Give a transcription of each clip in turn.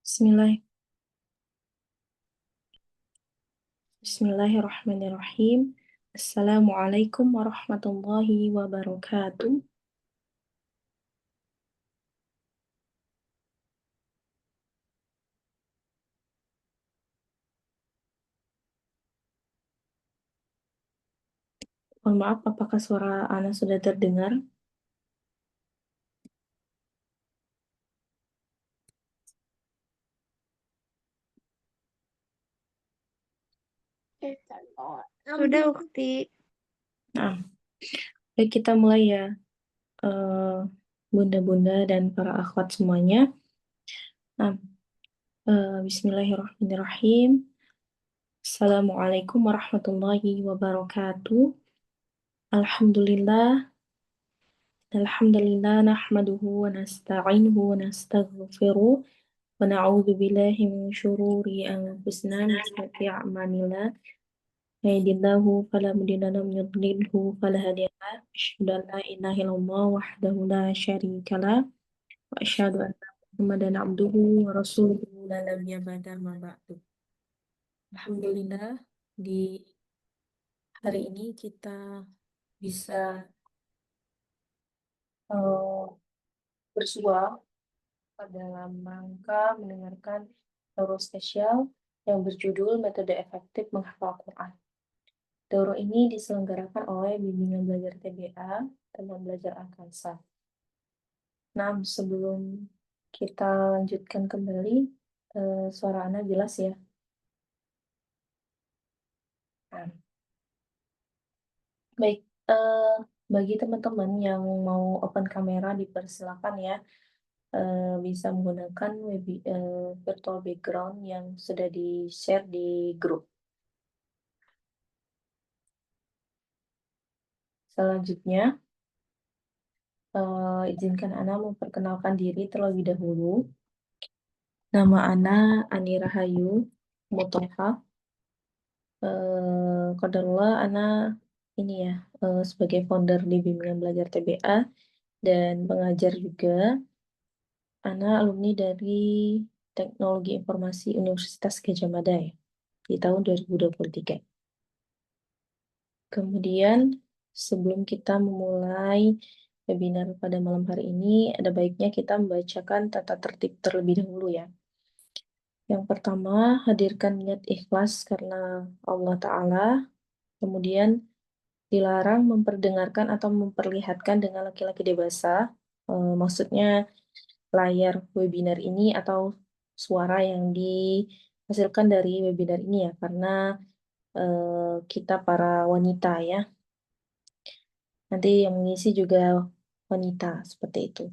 Bismillah, Bismillahirrahmanirrahim. Assalamualaikum warahmatullahi wabarakatuh. Mohon maaf, apakah suara Ana sudah terdengar? Sudah, Ukti. Nah, baik kita mulai ya, eh, bunda-bunda dan para akhwat semuanya. Nah, Bismillahirrahmanirrahim. Assalamualaikum warahmatullahi wabarakatuh. Alhamdulillah, Alhamdulillah nahmaduhu wa nasta'inuhu wa nastaghfiruh wa na'udzu billahi min syururi anfusina wa min sayyiati a'malina. Yahdihillahu fala mudilla lahu wa yudlilhu fala hadiya lahu. Asyhadu an la ilaha illallah wahdahu la syarika lah wa asyhadu anna Muhammadan abduhu wa rasuluhu la nabiyya ba'da ma ba'du. Alhamdulillah, di hari ini kita bisa eh, bersua dalam rangka mendengarkan daurah spesial yang berjudul Metode Efektif Menghafal Quran. Daurah ini diselenggarakan oleh Bimbingan Belajar TBA, Teman Belajar Al-Kansar. Nah, sebelum kita lanjutkan kembali, suara Ana jelas ya? Nah, baik, eh, bagi teman-teman yang mau open kamera dipersilakan ya, bisa menggunakan virtual background yang sudah di-share di grup. Selanjutnya, izinkan Ana memperkenalkan diri terlebih dahulu. Nama Ana Ani Rahayu Mutoha. Qadarullah Ana ini ya, sebagai founder di Bimbingan Belajar TBA dan pengajar juga. Ana alumni dari Teknologi Informasi Universitas Gadjah Mada ya, di tahun 2023. Kemudian, sebelum kita memulai webinar pada malam hari ini, ada baiknya kita membacakan tata tertib terlebih dahulu ya. Yang pertama, hadirkan niat ikhlas karena Allah Ta'ala. Kemudian, dilarang memperdengarkan atau memperlihatkan dengan laki-laki dewasa. Maksudnya, layar webinar ini atau suara yang dihasilkan dari webinar ini ya, karena kita para wanita ya. Nanti yang mengisi juga wanita, seperti itu.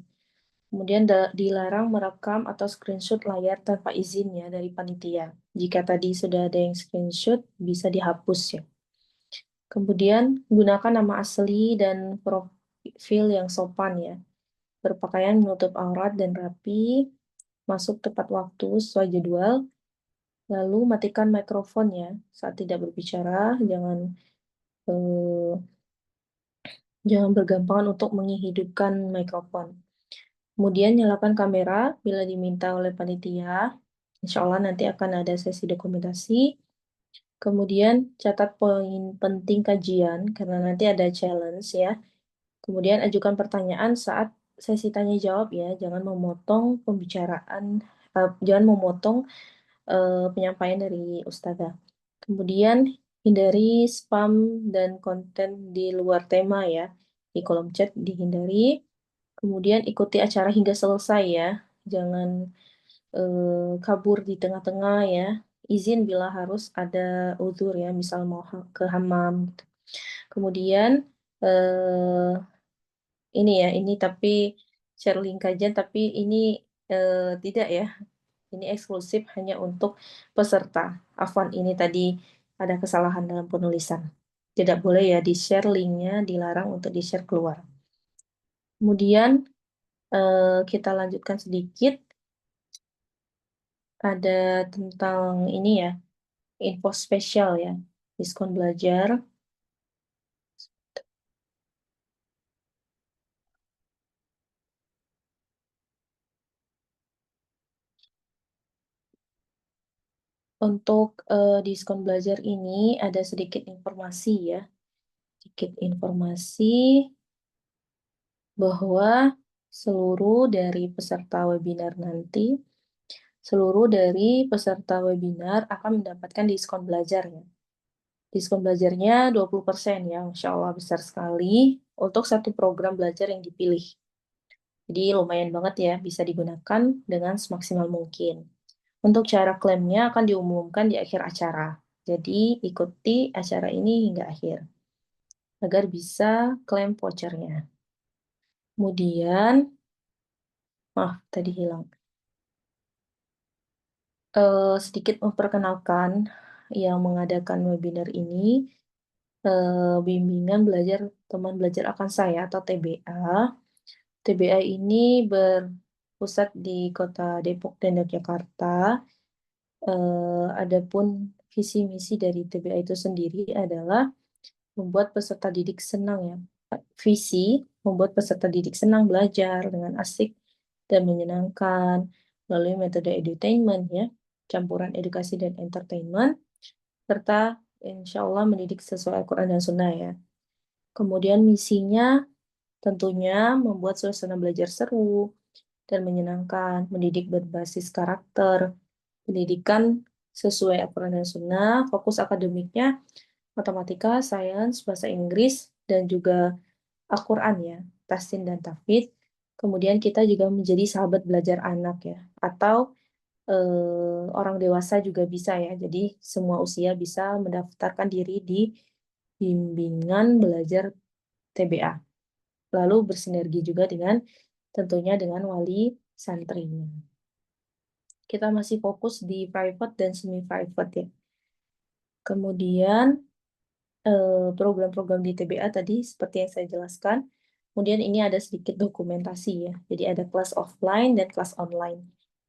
Kemudian dilarang merekam atau screenshot layar tanpa izin ya dari panitia. Jika tadi sudah ada yang screenshot, bisa dihapus ya. Kemudian gunakan nama asli dan profil yang sopan ya. Berpakaian menutup aurat dan rapi, masuk tepat waktu sesuai jadwal, lalu matikan mikrofon ya saat tidak berbicara, eh, jangan bergampangan untuk menghidupkan mikrofon. Kemudian nyalakan kamera bila diminta oleh panitia. Insya Allah nanti akan ada sesi dokumentasi. Kemudian catat poin penting kajian karena nanti ada challenge ya. Kemudian ajukan pertanyaan saat sesi tanya jawab ya. Jangan memotong pembicaraan, jangan memotong penyampaian dari ustazah. Kemudian hindari spam dan konten di luar tema ya. Di kolom chat dihindari. Kemudian ikuti acara hingga selesai ya. Jangan kabur di tengah-tengah ya. Izin bila harus ada uzur ya, misal mau ke hammam gitu. Kemudian ini ya, ini tapi share link kajian tapi ini tidak ya. Ini eksklusif hanya untuk peserta. Afwan, ini tadi ada kesalahan dalam penulisan. Tidak boleh ya di-share linknya, dilarang untuk di-share keluar. Kemudian kita lanjutkan sedikit. Ada tentang ini ya, info spesial ya, diskon belajar. Untuk diskon belajar ini ada sedikit informasi ya, sedikit informasi bahwa seluruh dari peserta webinar nanti, seluruh dari peserta webinar akan mendapatkan diskon belajar ya. Diskon belajarnya 20% ya, Masya Allah besar sekali untuk satu program belajar yang dipilih. Jadi lumayan banget ya, bisa digunakan dengan semaksimal mungkin. Untuk cara klaimnya akan diumumkan di akhir acara. Jadi ikuti acara ini hingga akhir agar bisa klaim vouchernya. Kemudian, tadi hilang. Sedikit memperkenalkan yang mengadakan webinar ini, bimbingan belajar teman belajar akan saya atau TBA. TBA ini berpusat di Kota Depok dan Yogyakarta. Adapun visi misi dari TBA itu sendiri adalah membuat peserta didik senang ya. Visi membuat peserta didik senang belajar dengan asik dan menyenangkan melalui metode edutainment ya, campuran edukasi dan entertainment, serta insya Allah mendidik sesuai Al-Quran dan Sunnah ya. Kemudian misinya tentunya membuat suasana belajar seru dan menyenangkan, mendidik berbasis karakter, pendidikan sesuai Al-Quran dan Sunnah, fokus akademiknya matematika, sains, bahasa Inggris, dan juga Al-Quran ya, Tasin dan Tafid. Kemudian kita juga menjadi sahabat belajar anak ya, atau orang dewasa juga bisa ya. Jadi semua usia bisa mendaftarkan diri di bimbingan belajar TBA. Lalu bersinergi juga dengan tentunya dengan wali santrinya. Kita masih fokus di private dan semi-private ya. Kemudian program-program di TBA tadi seperti yang saya jelaskan. Kemudian ini ada sedikit dokumentasi ya. Jadi ada kelas offline dan kelas online.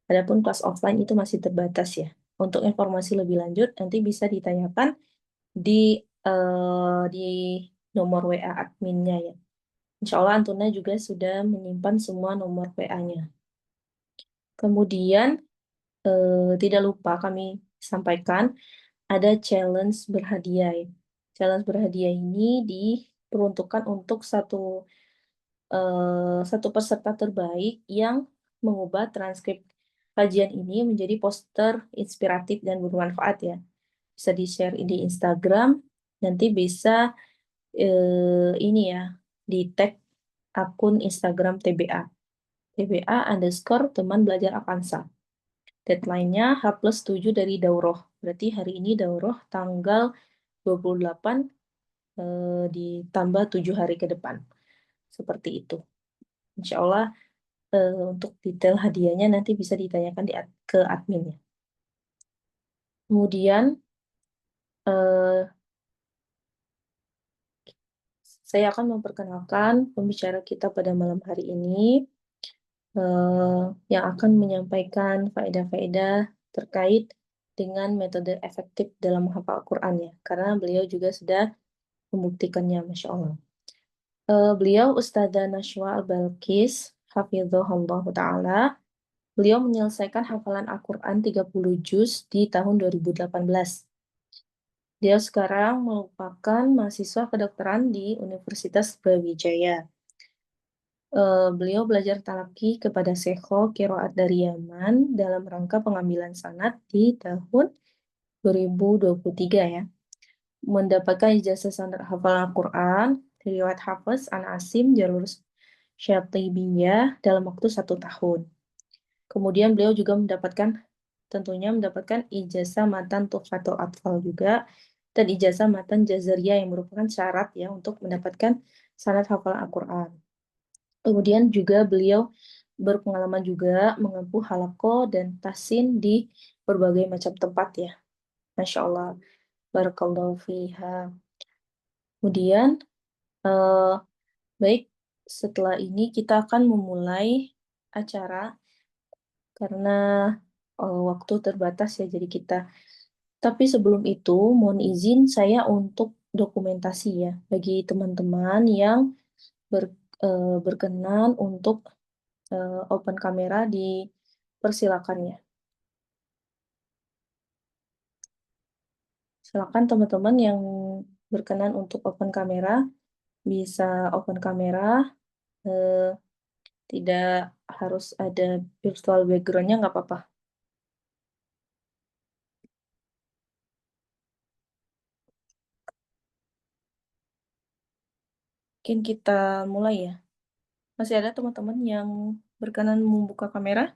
Adapun kelas offline itu masih terbatas ya. Untuk informasi lebih lanjut nanti bisa ditanyakan di nomor WA adminnya ya. Insya Allah Antuna juga sudah menyimpan semua nomor WA-nya. Kemudian tidak lupa kami sampaikan ada challenge berhadiah ya. Challenge berhadiah ini diperuntukkan untuk satu peserta terbaik yang mengubah transkrip kajian ini menjadi poster inspiratif dan bermanfaat ya. Bisa di-share di Instagram, nanti bisa ini ya, di tag akun Instagram TBA. TBA underscore teman belajar Avanza. Deadline-nya H+7 dari Dauroh. Berarti hari ini Dauroh tanggal 28 ditambah 7 hari ke depan. Seperti itu. Insya Allah untuk detail hadiahnya nanti bisa ditanyakan ke adminnya. Kemudian eh, saya akan memperkenalkan pembicara kita pada malam hari ini yang akan menyampaikan faedah-faedah terkait dengan metode efektif dalam menghafal Al-Quran ya, karena beliau juga sudah membuktikannya, Masya Allah. Beliau Ustadzah Nashwa Al-Balkis, Hafizahullah Ta'ala. Beliau menyelesaikan hafalan Al-Quran 30 juz di tahun 2018. Dia sekarang merupakan mahasiswa kedokteran di Universitas Brawijaya. Beliau belajar talaki kepada Sekho Kiroat dari Yaman dalam rangka pengambilan sanad di tahun 2023 ya. Mendapatkan ijazah sanad hafalan Al-Quran, riwayat Hafiz An Asim jalur Syatibiyah dalam waktu 1 tahun. Kemudian beliau juga tentunya mendapatkan ijazah matan Tuhfatul Atfal juga, dan ijazah matan Jazariyah yang merupakan syarat ya untuk mendapatkan sanad hafalan Al-Quran. Kemudian juga beliau berpengalaman juga mengempu halaqah dan tahsin di berbagai macam tempat ya. Masya Allah. Barakallahu fiha. Kemudian, eh, baik, setelah ini kita akan memulai acara karena waktu terbatas ya, jadi kita. Tapi sebelum itu, mohon izin saya untuk dokumentasi ya, bagi teman-teman yang berkenan untuk open kamera, dipersilakan ya. Silakan teman-teman yang berkenan untuk open kamera, bisa open kamera, eh, tidak harus ada virtual background-nya, nggak apa-apa. Mungkin kita mulai ya. Masih ada teman-teman yang berkenan membuka kamera?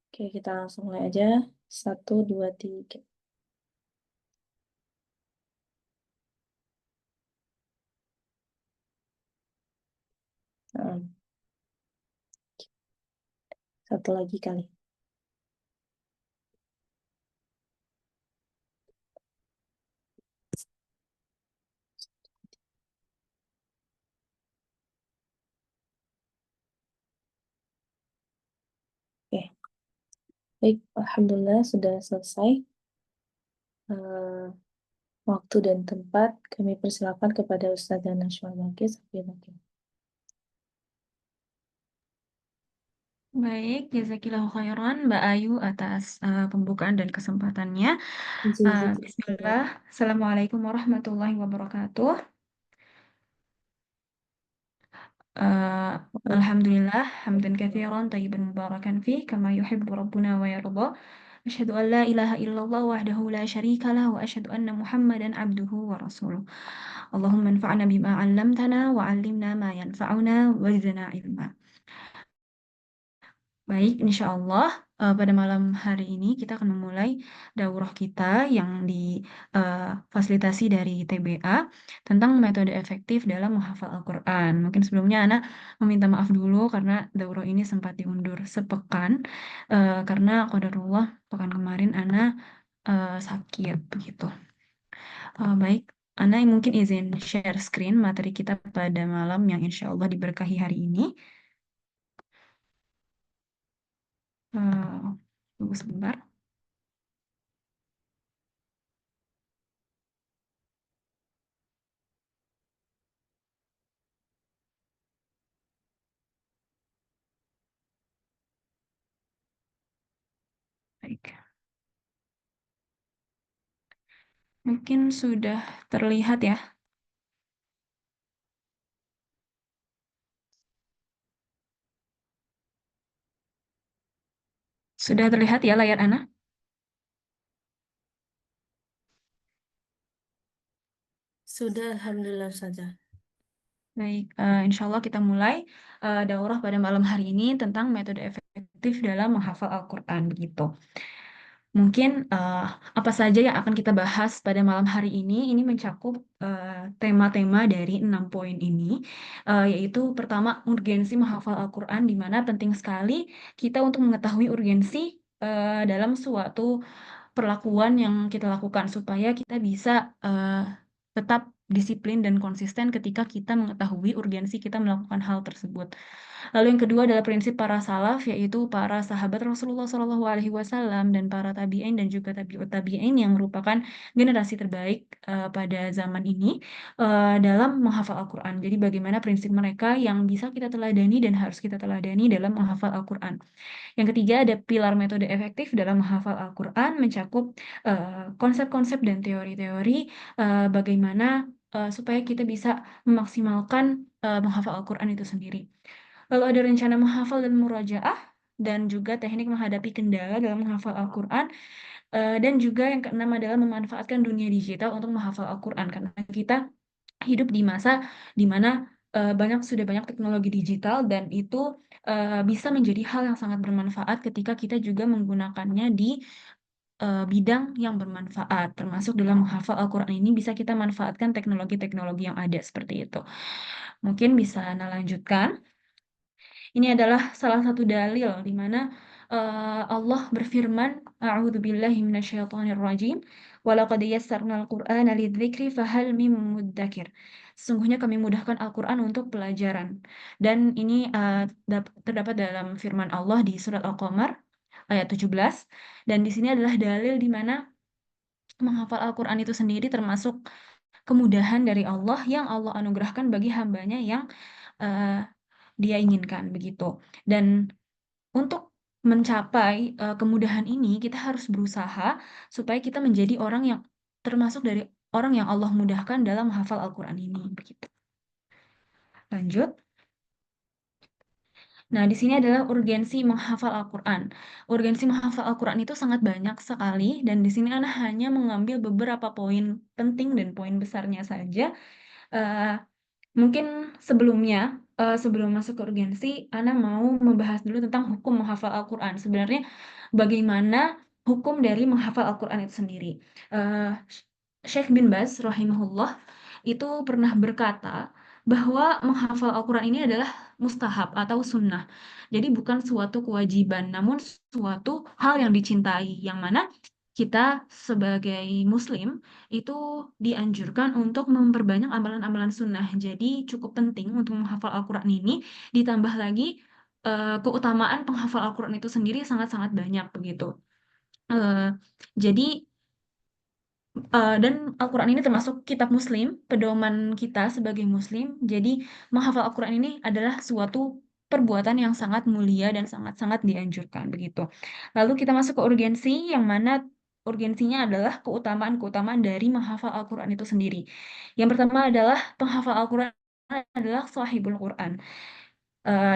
Oke, kita langsung mulai aja. Satu, dua, tiga. Nah, satu lagi kali. Oke, baik. Alhamdulillah sudah selesai. Eh, Waktu dan tempat kami persilakan kepada Ustazah Najwa Bagis. Baik, jazakillahu khairan Mbak Ayu atas pembukaan dan kesempatannya. Bismillah. Assalamualaikum warahmatullahi wabarakatuh. Uh, Alhamdulillah, hamdan katsiran tayyiban mubarakan fi kama yuhibbu rabbuna wa yarda. Asyhadu an la ilaha illallah wahdahu la syarika lah wa asyhadu anna Muhammadan abduhu wa rasuluh. Allahumma anfa'na bima 'allamtana wa 'allimna ma yanfa'una wa zidna ilma. Baik, insya Allah pada malam hari ini kita akan memulai daurah kita yang difasilitasi dari TBA tentang metode efektif dalam menghafal Al-Quran. Mungkin sebelumnya Ana meminta maaf dulu karena daurah ini sempat diundur sepekan karena qadarullah pekan kemarin Ana sakit begitu. Baik, Ana mungkin izin share screen materi kita pada malam yang insya Allah diberkahi hari ini. Tunggu sebentar. Baik. Mungkin sudah terlihat ya. Sudah terlihat ya layar Ana? Sudah, Alhamdulillah saja. Baik, insya Allah kita mulai daurah pada malam hari ini tentang metode efektif dalam menghafal Al-Quran begitu. Mungkin apa saja yang akan kita bahas pada malam hari ini mencakup tema-tema dari 6 poin ini, yaitu pertama urgensi menghafal Al-Quran, di mana penting sekali kita untuk mengetahui urgensi dalam suatu perlakuan yang kita lakukan supaya kita bisa tetap disiplin dan konsisten ketika kita mengetahui urgensi kita melakukan hal tersebut. Lalu yang kedua adalah prinsip para salaf, yaitu para sahabat Rasulullah SAW dan para tabi'in dan juga tabi'ut tabi'in yang merupakan generasi terbaik pada zaman ini dalam menghafal Al-Quran. Jadi bagaimana prinsip mereka yang bisa kita teladani dan harus kita teladani dalam menghafal Al-Quran. Yang ketiga ada pilar metode efektif dalam menghafal Al-Quran, mencakup konsep-konsep dan teori-teori bagaimana supaya kita bisa memaksimalkan menghafal Al-Quran itu sendiri. Lalu ada rencana menghafal dan murajaah, dan juga teknik menghadapi kendala dalam menghafal Al-Quran. Dan juga yang keenam adalah memanfaatkan dunia digital untuk menghafal Al-Quran. Karena kita hidup di masa di mana sudah banyak teknologi digital, dan itu bisa menjadi hal yang sangat bermanfaat ketika kita juga menggunakannya di bidang yang bermanfaat, termasuk dalam menghafal Al-Quran ini bisa kita manfaatkan teknologi-teknologi yang ada seperti itu. Mungkin bisa Ana lanjutkan. Ini adalah salah satu dalil di mana Allah berfirman, "A'udzubillahi minasyaitonirrajim, walaqad yassarnal Qur'ana lidzikri fahal mim muddakir." Sesungguhnya kami mudahkan Al-Qur'an untuk pelajaran. Dan ini terdapat dalam firman Allah di surat Al-Qamar ayat 17. Dan di sini adalah dalil di mana menghafal Al-Qur'an itu sendiri termasuk kemudahan dari Allah yang Allah anugerahkan bagi hambanya yang eh, dia inginkan begitu. Dan untuk mencapai kemudahan ini, kita harus berusaha supaya kita menjadi orang yang termasuk dari orang yang Allah mudahkan dalam menghafal Al-Quran ini. Begitu. Lanjut. Nah, di sini adalah urgensi menghafal Al-Quran. Urgensi menghafal Al-Quran itu sangat banyak sekali, dan di sini Ana hanya mengambil beberapa poin penting dan poin besarnya saja. Eh, Mungkin sebelumnya, sebelum masuk ke urgensi, Ana mau membahas dulu tentang hukum menghafal Al-Quran. Sebenarnya bagaimana hukum dari menghafal Al-Quran itu sendiri. Eh, Syekh bin Baz rahimahullah itu pernah berkata bahwa menghafal Al-Quran ini adalah mustahab atau sunnah. Jadi bukan suatu kewajiban, namun suatu hal yang dicintai, yang mana kita sebagai muslim itu dianjurkan untuk memperbanyak amalan-amalan sunnah. Jadi cukup penting untuk menghafal Al-Quran ini, ditambah lagi keutamaan penghafal Al-Quran itu sendiri sangat-sangat banyak begitu. Eh, jadi dan Al-Quran ini termasuk kitab Muslim, pedoman kita sebagai Muslim. Jadi menghafal Al-Quran ini adalah suatu perbuatan yang sangat mulia dan sangat-sangat dianjurkan begitu. Lalu kita masuk ke urgensi, yang mana urgensinya adalah keutamaan-keutamaan dari menghafal Al-Quran itu sendiri. Yang pertama adalah penghafal Al-Quran adalah sahibul Quran.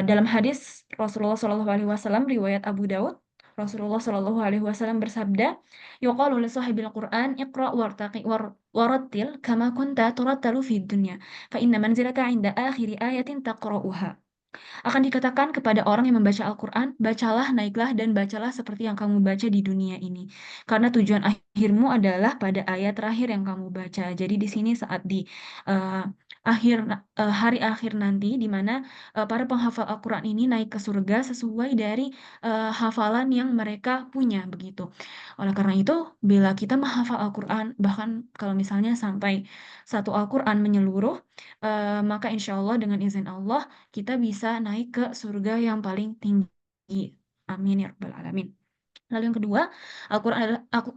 Dalam hadis Rasulullah Shallallahu Alaihi Wasallam riwayat Abu Daud, Rasulullah Shallallahu Alaihi Wasallam bersabda, "Yuqalu li sahibil Quran, iqra wartaqi warattil kama kunta turattalu fid dunya, fa inna manzilaka 'inda akhiri ayatin taqra'uha." Akan dikatakan kepada orang yang membaca Al-Quran, bacalah, naiklah, dan bacalah seperti yang kamu baca di dunia ini. Karena tujuan akhirmu adalah pada ayat terakhir yang kamu baca. Jadi di sini saat di eh, hari akhir nanti, di mana para penghafal Al-Quran ini naik ke surga sesuai dari hafalan yang mereka punya, begitu. Oleh karena itu, bila kita menghafal Al-Quran, bahkan kalau misalnya sampai satu Al-Quran menyeluruh, maka insya Allah dengan izin Allah, kita bisa naik ke surga yang paling tinggi. Amin ya rabbal alamin. Lalu yang kedua,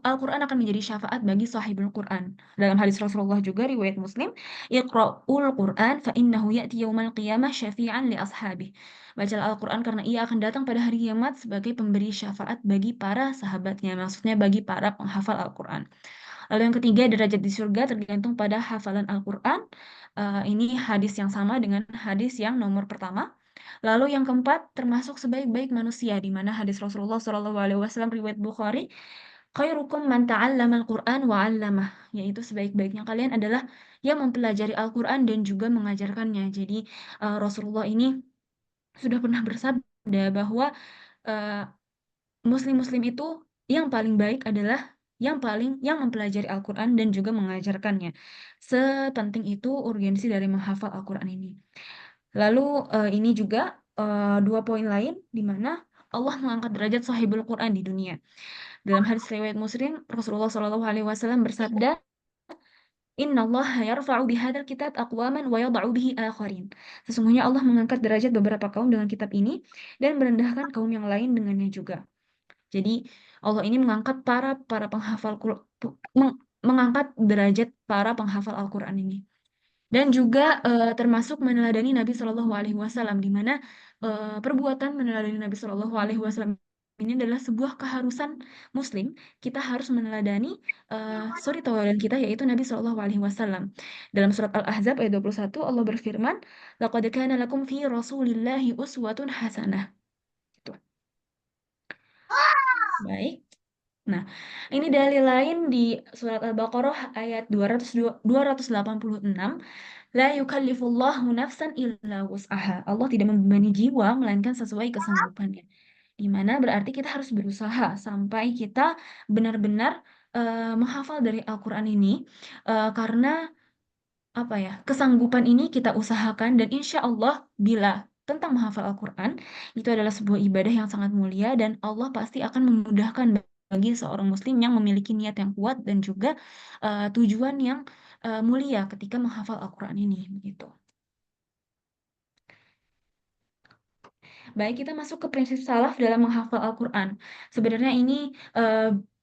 Al-Quran akan menjadi syafaat bagi sahibul Quran. Dalam hadis Rasulullah juga riwayat Muslim, "Iqra'ul Quran fa innahu ya'ti yaumal qiyamah syafi'an li ashabih." Bacalah Al-Quran karena ia akan datang pada hari kiamat sebagai pemberi syafaat bagi para sahabatnya, maksudnya bagi para penghafal Al-Quran. Lalu yang ketiga, derajat di surga tergantung pada hafalan Al-Quran. Ini hadis yang sama dengan hadis yang nomor pertama. Lalu yang keempat, termasuk sebaik-baik manusia, di mana hadis Rasulullah SAW riwayat Bukhari, "Khairukum man ta'allama al-Qur'an wa 'allamah." Yaitu sebaik-baiknya kalian adalah yang mempelajari Al-Quran dan juga mengajarkannya. Jadi Rasulullah ini sudah pernah bersabda bahwa eh, Muslim-Muslim itu yang paling baik adalah yang mempelajari Al-Quran dan juga mengajarkannya. Sepenting itu urgensi dari menghafal Al-Quran ini. Lalu ini juga dua poin lain di mana Allah mengangkat derajat sahibul Quran di dunia. Dalam hadis riwayat Muslim, Rasulullah Shallallahu Alaihi Wasallam bersabda, "Inna Allah yarfa'u bihadzal kitab aqwaman wa yada'u bihi akharin." Sesungguhnya Allah mengangkat derajat beberapa kaum dengan kitab ini dan merendahkan kaum yang lain dengannya juga. Jadi Allah ini mengangkat para penghafal mengangkat derajat para penghafal Al-Quran ini. Dan juga termasuk meneladani Nabi Shallallahu Alaihi Wasallam, di mana perbuatan meneladani Nabi Shallallahu Alaihi Wasallam ini adalah sebuah keharusan Muslim. Kita harus meneladani suri tauladan kita, yaitu Nabi Shallallahu Alaihi Wasallam. Dalam surat Al-Ahzab ayat 21, Allah berfirman, "Laqad kana lakum fi Rasulillahi uswatun hasanah." Gitu. Baik. Nah, ini dalil lain di surat Al-Baqarah ayat 286. La yukallifullahu nafsan illa wus'aha. Allah tidak membebani jiwa melainkan sesuai kesanggupannya. di mana berarti kita harus berusaha sampai kita benar-benar menghafal dari Al-Quran ini, karena apa ya, kesanggupan ini kita usahakan dan insya Allah bila tentang menghafal Al-Quran itu adalah sebuah ibadah yang sangat mulia dan Allah pasti akan memudahkan bagi seorang muslim yang memiliki niat yang kuat dan juga tujuan yang mulia ketika menghafal Al-Quran ini begitu. Baik, kita masuk ke prinsip salaf dalam menghafal Al-Quran. Sebenarnya ini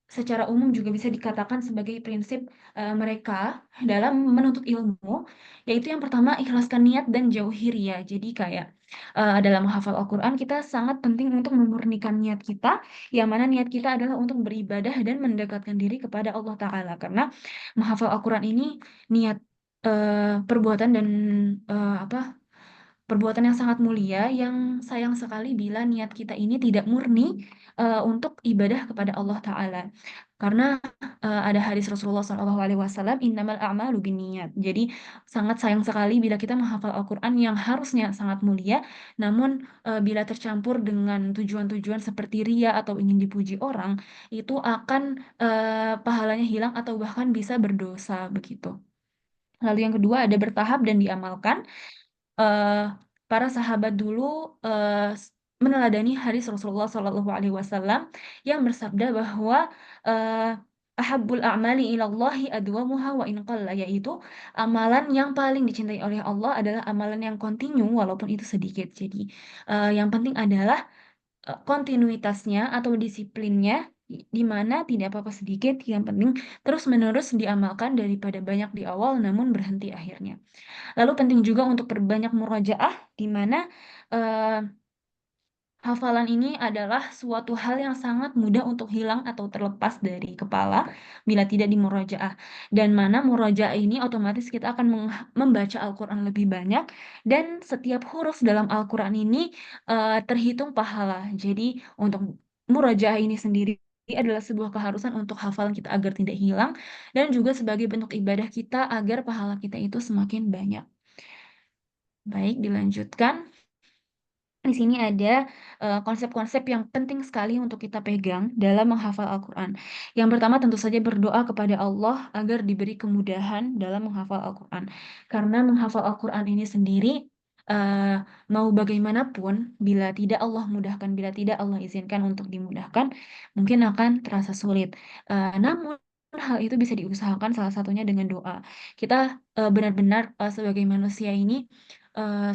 secara umum juga bisa dikatakan sebagai prinsip mereka dalam menuntut ilmu, yaitu yang pertama ikhlaskan niat dan jauhi ria. Jadi kayak dalam menghafal Al-Quran kita sangat penting untuk memurnikan niat kita, yang mana niat kita adalah untuk beribadah dan mendekatkan diri kepada Allah Ta'ala. Karena menghafal Al-Quran ini niat perbuatan dan apa perbuatan yang sangat mulia yang sayang sekali bila niat kita ini tidak murni untuk ibadah kepada Allah Ta'ala. Karena ada hadis Rasulullah SAW, innamal a'malu binniyat. Jadi sangat sayang sekali bila kita menghafal Al-Quran yang harusnya sangat mulia, namun bila tercampur dengan tujuan-tujuan seperti ria atau ingin dipuji orang, itu akan pahalanya hilang atau bahkan bisa berdosa begitu. Lalu yang kedua ada bertahap dan diamalkan. eh, para sahabat dulu meneladani hadis Rasulullah Shallallahu Alaihi Wasallam yang bersabda bahwa eh, ahabbul a'mali ilallahi adwamuha wa in qalla, yaitu amalan yang paling dicintai oleh Allah adalah amalan yang kontinu walaupun itu sedikit. Jadi yang penting adalah kontinuitasnya atau disiplinnya, di mana tidak apa-apa sedikit, yang penting terus-menerus diamalkan daripada banyak di awal namun berhenti akhirnya. Lalu penting juga untuk perbanyak murojaah, di mana eh, hafalan ini adalah suatu hal yang sangat mudah untuk hilang atau terlepas dari kepala bila tidak dimurojaah. Dan mana murojaah ini otomatis kita akan membaca Al-Quran lebih banyak dan setiap huruf dalam Al-Quran ini terhitung pahala. Jadi untuk murojaah ini sendiri adalah sebuah keharusan untuk hafalan kita agar tidak hilang dan juga sebagai bentuk ibadah kita agar pahala kita itu semakin banyak. Baik, dilanjutkan. Di sini ada konsep-konsep yang penting sekali untuk kita pegang dalam menghafal Al-Quran. Yang pertama tentu saja berdoa kepada Allah agar diberi kemudahan dalam menghafal Al-Quran. Karena menghafal Al-Quran ini sendiri, eh, mau bagaimanapun, bila tidak Allah mudahkan, bila tidak Allah izinkan untuk dimudahkan, mungkin akan terasa sulit. Namun, hal itu bisa diusahakan salah satunya dengan doa. Kita benar-benar sebagai manusia ini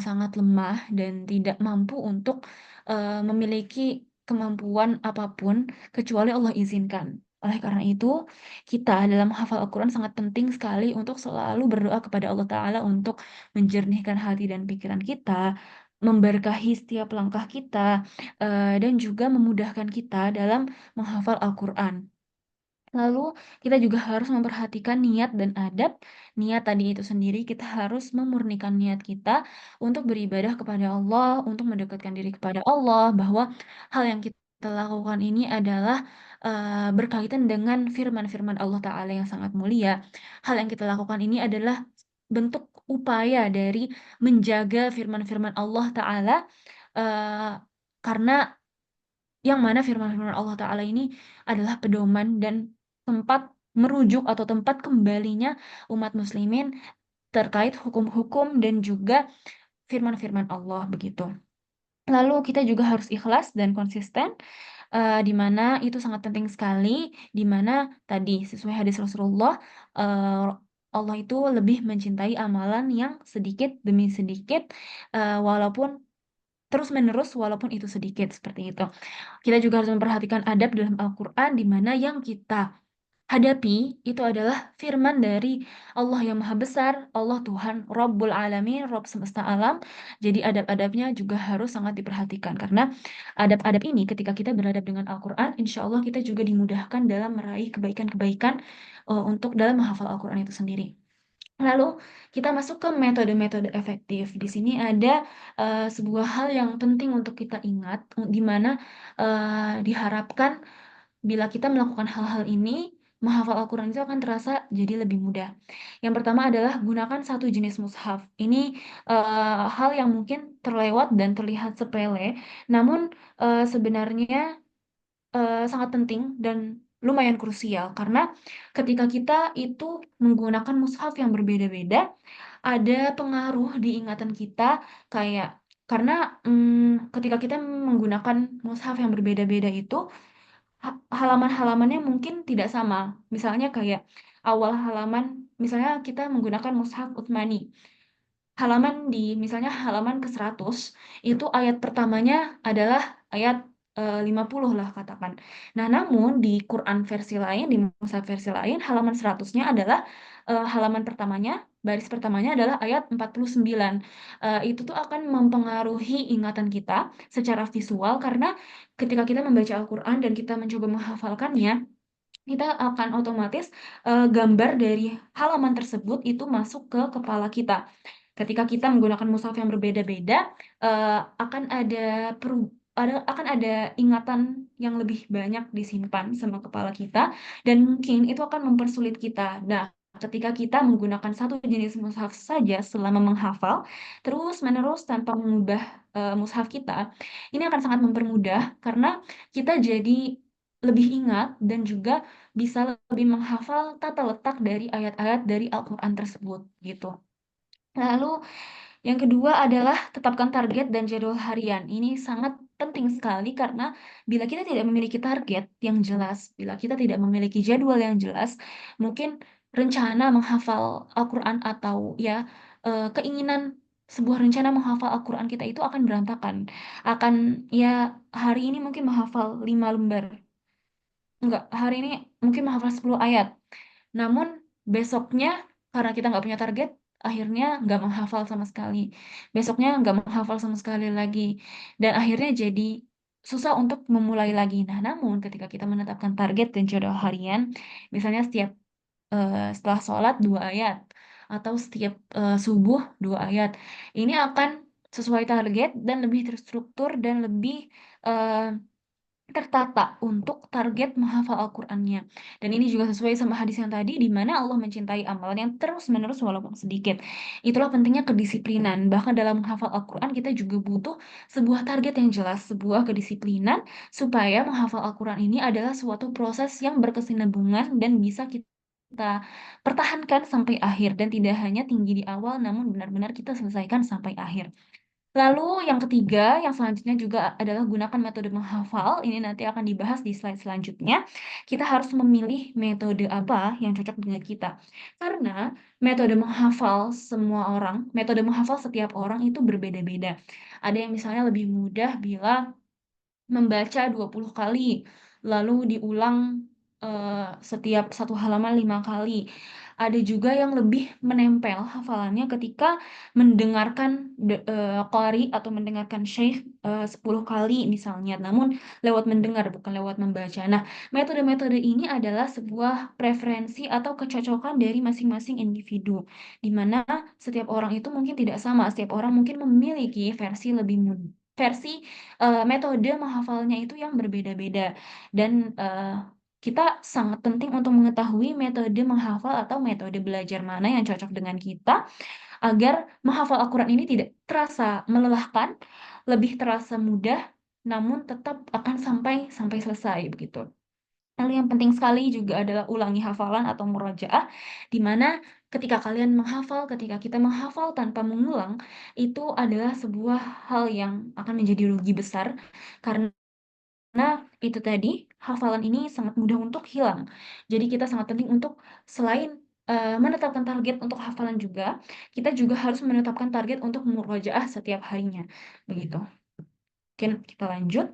sangat lemah dan tidak mampu untuk memiliki kemampuan apapun kecuali Allah izinkan. Oleh karena itu, kita dalam menghafal Al-Quran sangat penting sekali untuk selalu berdoa kepada Allah Ta'ala untuk menjernihkan hati dan pikiran kita, memberkahi setiap langkah kita, dan juga memudahkan kita dalam menghafal Al-Quran. Lalu kita juga harus memperhatikan niat dan adab. Niat tadi itu sendiri kita harus memurnikan niat kita untuk beribadah kepada Allah, untuk mendekatkan diri kepada Allah, bahwa hal yang kita lakukan ini adalah berkaitan dengan firman-firman Allah Ta'ala yang sangat mulia. Hal yang kita lakukan ini adalah bentuk upaya dari menjaga firman-firman Allah Ta'ala, eh, karena yang mana firman-firman Allah Ta'ala ini adalah pedoman dan tempat merujuk atau tempat kembalinya umat muslimin terkait hukum-hukum dan juga firman-firman Allah begitu. Lalu kita juga harus ikhlas dan konsisten, di mana itu sangat penting sekali, di mana tadi sesuai hadis Rasulullah, eh, Allah itu lebih mencintai amalan yang sedikit demi sedikit, walaupun terus-menerus walaupun itu sedikit seperti itu. Kita juga harus memperhatikan adab dalam Al-Quran, di mana yang kita hadapi itu adalah firman dari Allah yang Maha Besar, Allah Tuhan, Rabbul Alamin, Rabb semesta alam. Jadi adab-adabnya juga harus sangat diperhatikan, karena adab-adab ini ketika kita beradab dengan Al-Quran, insya Allah kita juga dimudahkan dalam meraih kebaikan-kebaikan untuk dalam menghafal Al-Quran itu sendiri. Lalu kita masuk ke metode-metode efektif. Di sini ada sebuah hal yang penting untuk kita ingat, di mana diharapkan bila kita melakukan hal-hal ini, menghafal Al-Quran itu akan terasa jadi lebih mudah. Yang pertama adalah gunakan satu jenis mushaf. Ini hal yang mungkin terlewat dan terlihat sepele, namun sebenarnya sangat penting dan lumayan krusial karena ketika kita itu menggunakan mushaf yang berbeda-beda, ada pengaruh di ingatan kita kayak karena ketika kita menggunakan mushaf yang berbeda-beda itu halaman-halamannya mungkin tidak sama. Misalnya kayak awal halaman, misalnya kita menggunakan mushaf Utsmani. Halaman di misalnya halaman ke 100 itu ayat pertamanya adalah ayat 50 lah katakan. Nah, namun di Quran versi lain, di mushaf versi lain, halaman 100-nya adalah halaman pertamanya, baris pertamanya adalah ayat 49. Itu tuh akan mempengaruhi ingatan kita secara visual karena ketika kita membaca Al-Quran dan kita mencoba menghafalkannya, kita akan otomatis gambar dari halaman tersebut itu masuk ke kepala kita. Ketika kita menggunakan mushaf yang berbeda-beda, akan ada akan ada ingatan yang lebih banyak disimpan sama kepala kita dan mungkin itu akan mempersulit kita. Nah, ketika kita menggunakan satu jenis mushaf saja selama menghafal, terus-menerus tanpa mengubah, mushaf kita, ini akan sangat mempermudah karena kita jadi lebih ingat dan juga bisa lebih menghafal tata letak dari ayat-ayat dari Al-Quran tersebut, gitu. Lalu yang kedua adalah tetapkan target dan jadwal harian. Ini sangat penting sekali karena bila kita tidak memiliki target yang jelas, bila kita tidak memiliki jadwal yang jelas, mungkin rencana menghafal Al-Quran atau ya keinginan sebuah rencana menghafal Al-Quran kita itu akan berantakan. Akan ya hari ini mungkin menghafal 5 lembar. Enggak, hari ini mungkin menghafal 10 ayat. Namun besoknya karena kita nggak punya target, akhirnya nggak menghafal sama sekali. Besoknya nggak menghafal sama sekali lagi. Dan akhirnya jadi susah untuk memulai lagi. Nah, namun ketika kita menetapkan target dan jadwal harian, misalnya setiap setelah sholat 2 ayat, atau setiap subuh 2 ayat, ini akan sesuai target dan lebih terstruktur dan lebih eh, tertata untuk target menghafal Al-Qur'annya. Dan ini juga sesuai sama hadis yang tadi, di mana Allah mencintai amalan yang terus-menerus walaupun sedikit. Itulah pentingnya kedisiplinan. Bahkan dalam menghafal Al-Qur'an kita juga butuh sebuah target yang jelas, sebuah kedisiplinan supaya menghafal Al-Qur'an ini adalah suatu proses yang berkesinambungan dan bisa kita pertahankan sampai akhir dan tidak hanya tinggi di awal namun benar-benar kita selesaikan sampai akhir. Lalu yang ketiga, yang selanjutnya juga adalah gunakan metode menghafal. Ini nanti akan dibahas di slide selanjutnya. Kita harus memilih metode apa yang cocok dengan kita. Karena metode menghafal semua orang, metode menghafal setiap orang itu berbeda-beda. Ada yang misalnya lebih mudah bila membaca 20 kali, lalu diulang setiap satu halaman 5 kali. Ada juga yang lebih menempel hafalannya ketika mendengarkan qari atau mendengarkan syekh 10 kali misalnya, namun lewat mendengar bukan lewat membaca. Nah, metode-metode ini adalah sebuah preferensi atau kecocokan dari masing-masing individu, di mana setiap orang itu mungkin tidak sama, setiap orang mungkin memiliki versi metode menghafalnya itu yang berbeda-beda dan kita sangat penting untuk mengetahui metode menghafal atau metode belajar mana yang cocok dengan kita agar menghafal Al-Quran ini tidak terasa melelahkan, lebih terasa mudah, namun tetap akan sampai sampai selesai begitu. Lalu yang penting sekali juga adalah ulangi hafalan atau murojaah, di mana ketika kalian menghafal, ketika kita menghafal tanpa mengulang, itu adalah sebuah hal yang akan menjadi rugi besar karena itu tadi hafalan ini sangat mudah untuk hilang. Jadi kita sangat penting untuk selain menetapkan target untuk hafalan juga, kita juga harus menetapkan target untuk murojaah setiap harinya. Begitu. Mungkin kita lanjut.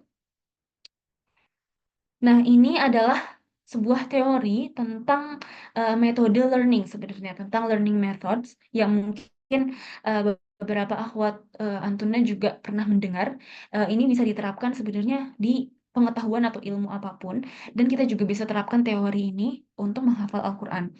Nah, ini adalah sebuah teori tentang metode learning sebenarnya, tentang learning methods yang mungkin beberapa akhwat Antuna juga pernah mendengar. Ini bisa diterapkan sebenarnya di pengetahuan atau ilmu apapun, dan kita juga bisa terapkan teori ini untuk menghafal Al-Quran.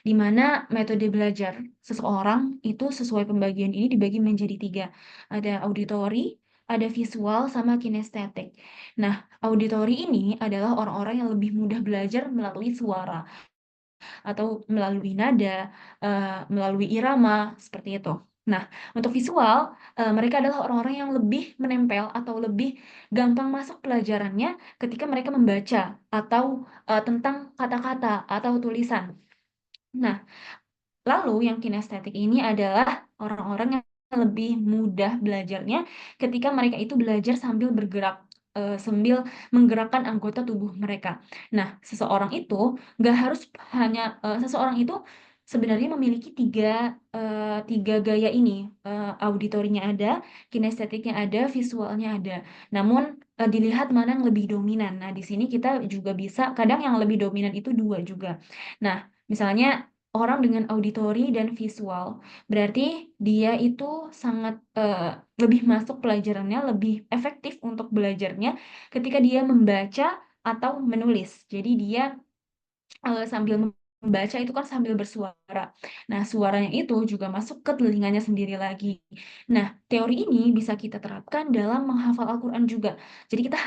Di mana metode belajar seseorang itu sesuai pembagian ini dibagi menjadi 3. Ada auditori, ada visual, sama kinestetik. Nah, auditori ini adalah orang-orang yang lebih mudah belajar melalui suara. atau melalui nada, melalui irama, seperti itu. Nah, untuk visual, mereka adalah orang-orang yang lebih menempel atau lebih gampang masuk pelajarannya ketika mereka membaca atau tentang kata-kata atau tulisan. Nah, lalu yang kinestetik ini adalah orang-orang yang lebih mudah belajarnya ketika mereka itu belajar sambil bergerak, sambil menggerakkan anggota tubuh mereka. Nah, seseorang itu sebenarnya memiliki tiga gaya ini, auditorinya ada, kinestetiknya ada, visualnya ada. Namun dilihat mana yang lebih dominan. Nah, di sini kita juga bisa kadang yang lebih dominan itu dua juga. Nah, misalnya orang dengan auditori dan visual. Berarti dia itu sangat lebih masuk pelajarannya, lebih efektif untuk belajarnya ketika dia membaca atau menulis. Jadi dia sambil membaca itu kan sambil bersuara. Nah, suaranya itu juga masuk ke telinganya sendiri lagi. Nah, teori ini bisa kita terapkan dalam menghafal Al-Quran juga. Jadi kita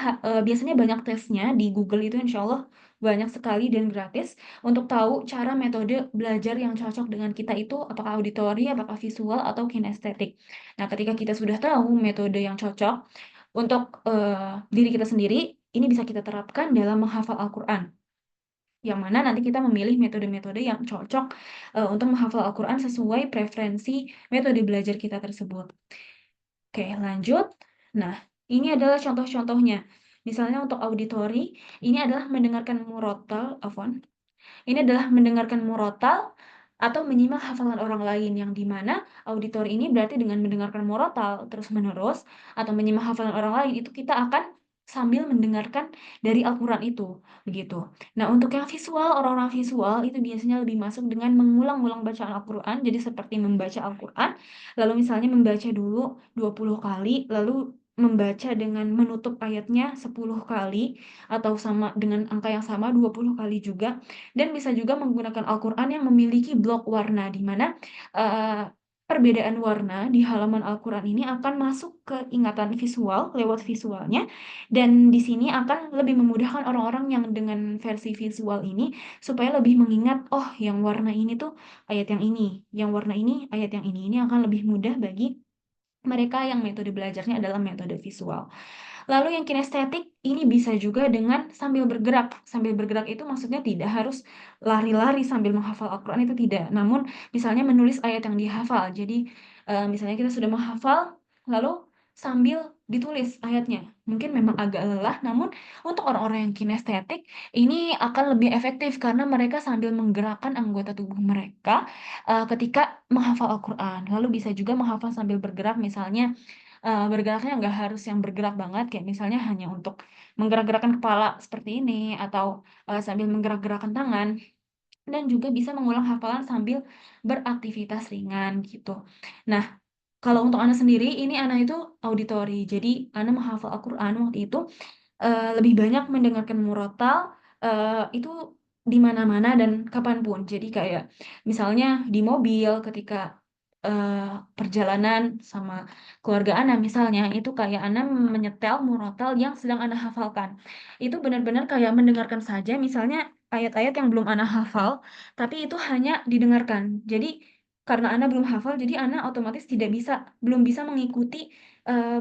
biasanya banyak tesnya di Google itu insya Allah banyak sekali dan gratis untuk tahu cara metode belajar yang cocok dengan kita itu apakah auditori, apakah visual, atau kinestetik. Nah, ketika kita sudah tahu metode yang cocok untuk diri kita sendiri, ini bisa kita terapkan dalam menghafal Al-Quran yang mana nanti kita memilih metode-metode yang cocok untuk menghafal Al-Quran sesuai preferensi metode belajar kita tersebut. Oke, lanjut. Nah, ini adalah contoh-contohnya. Misalnya untuk auditori, ini adalah mendengarkan murotal, afwan. Ini adalah mendengarkan murotal atau menyimak hafalan orang lain, yang dimana auditori ini berarti dengan mendengarkan murotal terus-menerus atau menyimak hafalan orang lain itu kita akan sambil mendengarkan dari Al-Quran itu, begitu. Nah, untuk yang visual, orang-orang visual itu biasanya lebih masuk dengan mengulang-ulang bacaan Al-Quran, jadi seperti membaca Al-Quran, lalu misalnya membaca dulu 20 kali, lalu membaca dengan menutup ayatnya 10 kali, atau sama dengan angka yang sama 20 kali juga, dan bisa juga menggunakan Al-Quran yang memiliki blok warna, di mana eh, perbedaan warna di halaman Al-Quran ini akan masuk ke ingatan visual lewat visualnya, dan di sini akan lebih memudahkan orang-orang yang dengan versi visual ini supaya lebih mengingat, oh yang warna ini tuh ayat yang ini, yang warna ini ayat yang ini akan lebih mudah bagi mereka yang metode belajarnya adalah metode visual. Lalu yang kinestetik ini bisa juga dengan sambil bergerak. Sambil bergerak itu maksudnya tidak harus lari-lari sambil menghafal Al-Quran, itu tidak. Namun misalnya menulis ayat yang dihafal. Jadi misalnya kita sudah menghafal, lalu sambil ditulis ayatnya. Mungkin memang agak lelah, namun untuk orang-orang yang kinestetik ini akan lebih efektif karena mereka sambil menggerakkan anggota tubuh mereka ketika menghafal Al-Quran. Lalu bisa juga menghafal sambil bergerak, misalnya bergeraknya nggak harus yang bergerak banget, kayak misalnya hanya untuk menggerak-gerakkan kepala seperti ini, atau sambil menggerak-gerakkan tangan, dan juga bisa mengulang hafalan sambil beraktivitas ringan gitu. Nah, kalau untuk Ana sendiri, ini Ana itu auditori, jadi Ana menghafal Al-Quran waktu itu lebih banyak mendengarkan murotal itu di mana-mana dan kapanpun. Jadi kayak misalnya di mobil ketika perjalanan sama keluarga Ana misalnya, itu kayak Ana menyetel murotal yang sedang Ana hafalkan. Itu benar-benar kayak mendengarkan saja, misalnya ayat-ayat yang belum Ana hafal, tapi itu hanya didengarkan. Jadi karena Ana belum hafal, jadi Ana otomatis belum bisa mengikuti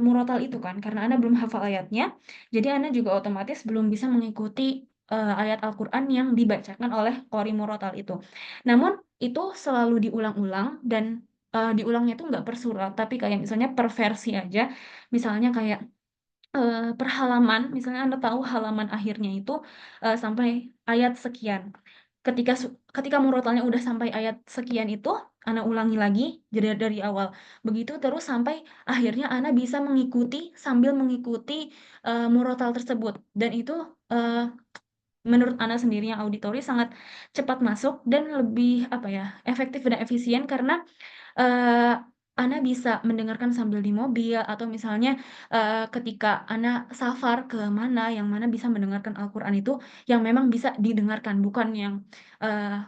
murotal itu kan, karena Ana belum hafal ayatnya. Jadi Ana juga otomatis belum bisa mengikuti ayat Al-Quran yang dibacakan oleh qori murotal itu. Namun itu selalu diulang-ulang, dan diulangnya itu nggak per surat, tapi kayak misalnya per versi aja. Misalnya kayak per halaman, misalnya Anda tahu halaman akhirnya itu sampai ayat sekian. Ketika murotalnya udah sampai ayat sekian itu, Ana ulangi lagi dari awal. Begitu terus sampai akhirnya Ana bisa mengikuti sambil mengikuti murotal tersebut. Dan itu eh, menurut Ana sendiri yang auditori sangat cepat masuk dan lebih apa ya, efektif dan efisien karena eh, Ana bisa mendengarkan sambil di mobil, atau misalnya ketika Ana safar ke mana, yang mana bisa mendengarkan Al-Quran itu yang memang bisa didengarkan, bukan yang eh,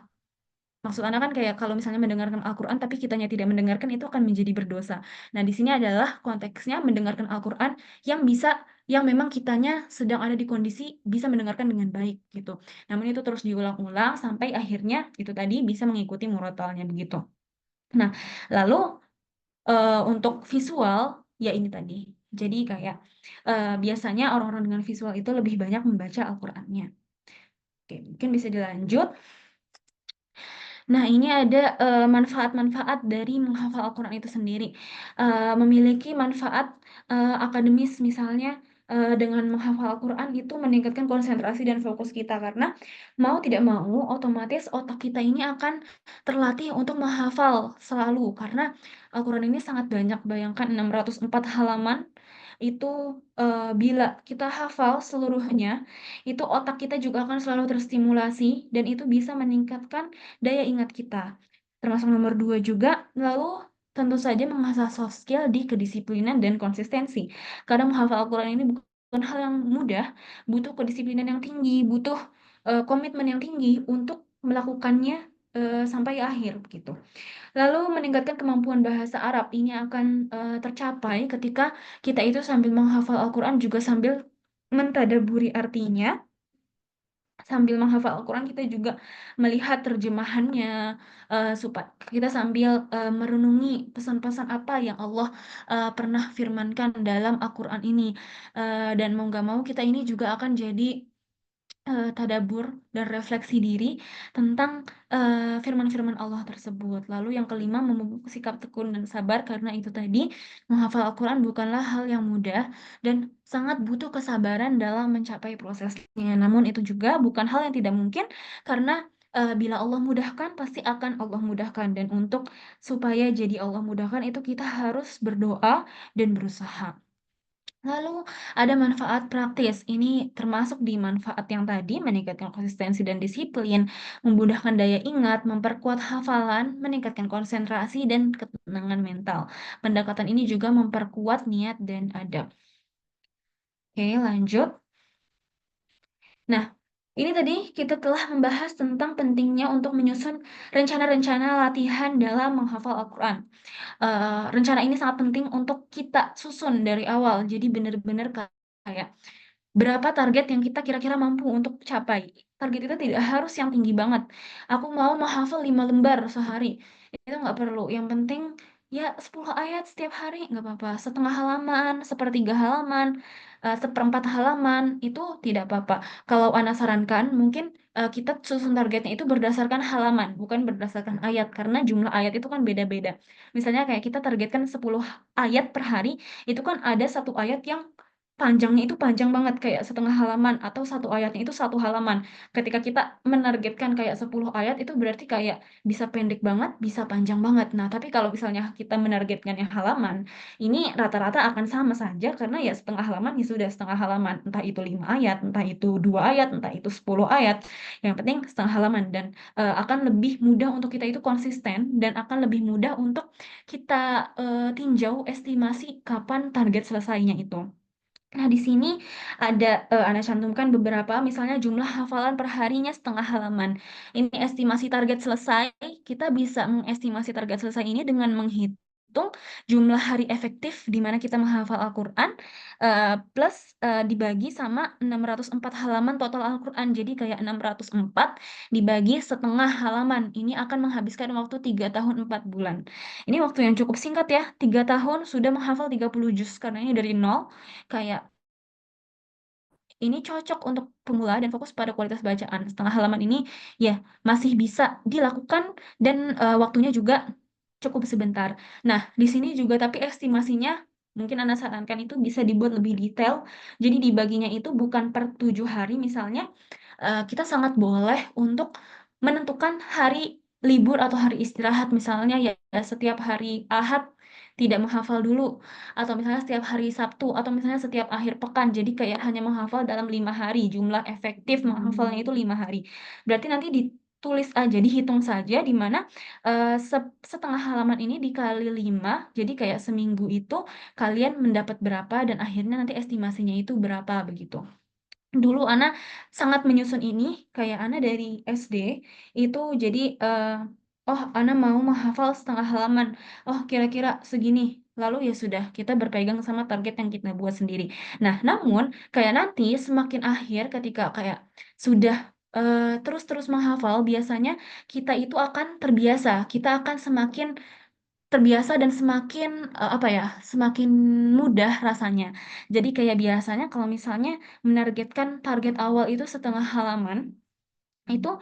Maksud Ana kan kayak kalau misalnya mendengarkan Al-Quran tapi kitanya tidak mendengarkan itu akan menjadi berdosa. Nah, di sini adalah konteksnya mendengarkan Al-Quran yang bisa, yang memang kitanya sedang ada di kondisi bisa mendengarkan dengan baik gitu. Namun itu terus diulang-ulang sampai akhirnya itu tadi bisa mengikuti murotalnya begitu. Nah, lalu untuk visual ya ini tadi. Jadi kayak biasanya orang-orang dengan visual itu lebih banyak membaca Al-Qur'annya. Oke, mungkin bisa dilanjut. Nah, ini ada manfaat-manfaat dari menghafal Al-Quran itu sendiri. Memiliki manfaat akademis, misalnya dengan menghafal Al-Quran itu meningkatkan konsentrasi dan fokus kita, karena mau tidak mau, otomatis otak kita ini akan terlatih untuk menghafal selalu, karena Al-Quran ini sangat banyak. Bayangkan 604 halaman itu bila kita hafal seluruhnya, itu otak kita juga akan selalu terstimulasi dan itu bisa meningkatkan daya ingat kita. Termasuk nomor 2 juga, lalu tentu saja mengasah soft skill di kedisiplinan dan konsistensi. Karena menghafal Al-Quran ini bukan hal yang mudah, butuh kedisiplinan yang tinggi, butuh komitmen yang tinggi untuk melakukannya sampai akhir begitu. Lalu meningkatkan kemampuan bahasa Arab ini akan tercapai ketika kita itu sambil menghafal Al-Quran juga sambil mentadaburi artinya. Sambil menghafal Al-Quran kita juga melihat terjemahannya, kita sambil merenungi pesan-pesan apa yang Allah pernah firmankan dalam Al-Quran ini. Dan mau nggak mau kita ini juga akan jadi tadabbur dan refleksi diri tentang firman-firman Allah tersebut. Lalu yang kelima, memupuk sikap tekun dan sabar, karena itu tadi menghafal Al-Quran bukanlah hal yang mudah dan sangat butuh kesabaran dalam mencapai prosesnya. Namun itu juga bukan hal yang tidak mungkin, karena bila Allah mudahkan pasti akan Allah mudahkan, dan untuk supaya jadi Allah mudahkan itu kita harus berdoa dan berusaha. Lalu ada manfaat praktis. Ini termasuk di manfaat yang tadi, meningkatkan konsistensi dan disiplin, memudahkan daya ingat, memperkuat hafalan, meningkatkan konsentrasi dan ketenangan mental. Pendekatan ini juga memperkuat niat dan adab. Oke, lanjut. Nah, ini tadi kita telah membahas tentang pentingnya untuk menyusun rencana-rencana latihan dalam menghafal Al-Quran. Rencana ini sangat penting untuk kita susun dari awal. Jadi benar-benar kayak berapa target yang kita kira-kira mampu untuk capai. Target itu tidak harus yang tinggi banget. Aku mau menghafal 5 lembar sehari. Itu nggak perlu. Yang penting ya 10 ayat setiap hari nggak apa-apa. Setengah halaman, sepertiga halaman, seperempat halaman, itu tidak apa-apa. Kalau Ana sarankan, mungkin kita susun targetnya itu berdasarkan halaman, bukan berdasarkan ayat. Karena jumlah ayat itu kan beda-beda. Misalnya kayak kita targetkan 10 ayat per hari, itu kan ada satu ayat yang panjangnya itu panjang banget kayak setengah halaman, atau satu ayatnya itu satu halaman. Ketika kita menargetkan kayak 10 ayat itu berarti kayak bisa pendek banget, bisa panjang banget. Nah, tapi kalau misalnya kita menargetkan yang halaman, ini rata-rata akan sama saja, karena ya setengah halaman ya sudah setengah halaman. Entah itu 5 ayat, entah itu 2 ayat, entah itu 10 ayat. Yang penting setengah halaman, dan akan lebih mudah untuk kita itu konsisten, dan akan lebih mudah untuk kita tinjau estimasi kapan target selesainya itu. Nah, di sini ada Ana cantumkan beberapa, misalnya jumlah hafalan per harinya setengah halaman. Ini estimasi target selesai. Kita bisa mengestimasi target selesai ini dengan menghitung jumlah hari efektif di mana kita menghafal Al-Quran, plus dibagi sama 604 halaman total Al-Quran. Jadi kayak 604 dibagi setengah halaman. Ini akan menghabiskan waktu 3 tahun 4 bulan. Ini waktu yang cukup singkat ya. 3 tahun sudah menghafal 30 juz, karena ini dari nol. Kayak ini cocok untuk pemula dan fokus pada kualitas bacaan. Setengah halaman ini ya masih bisa dilakukan, dan waktunya juga cukup sebentar. Nah, di sini juga tapi estimasinya mungkin Anda sarankan itu bisa dibuat lebih detail. Jadi dibaginya itu bukan per 7 hari misalnya. Kita sangat boleh untuk menentukan hari libur atau hari istirahat, misalnya ya setiap hari Ahad tidak menghafal dulu, atau misalnya setiap hari Sabtu, atau misalnya setiap akhir pekan. Jadi kayak hanya menghafal dalam 5 hari, jumlah efektif menghafalnya itu 5 hari. Berarti nanti ditulis aja, dihitung saja di mana setengah halaman ini dikali 5, jadi kayak seminggu itu kalian mendapat berapa, dan akhirnya nanti estimasinya itu berapa begitu. Dulu Ana sangat menyusun ini, kayak Ana dari SD itu jadi oh Ana mau menghafal setengah halaman, oh kira-kira segini, lalu ya sudah kita berpegang sama target yang kita buat sendiri. Nah namun kayak nanti semakin akhir ketika kayak sudah terus-terus menghafal, biasanya kita itu akan terbiasa, kita akan semakin terbiasa dan semakin apa ya, semakin mudah rasanya. Jadi kayak biasanya kalau misalnya menargetkan target awal itu setengah halaman, itu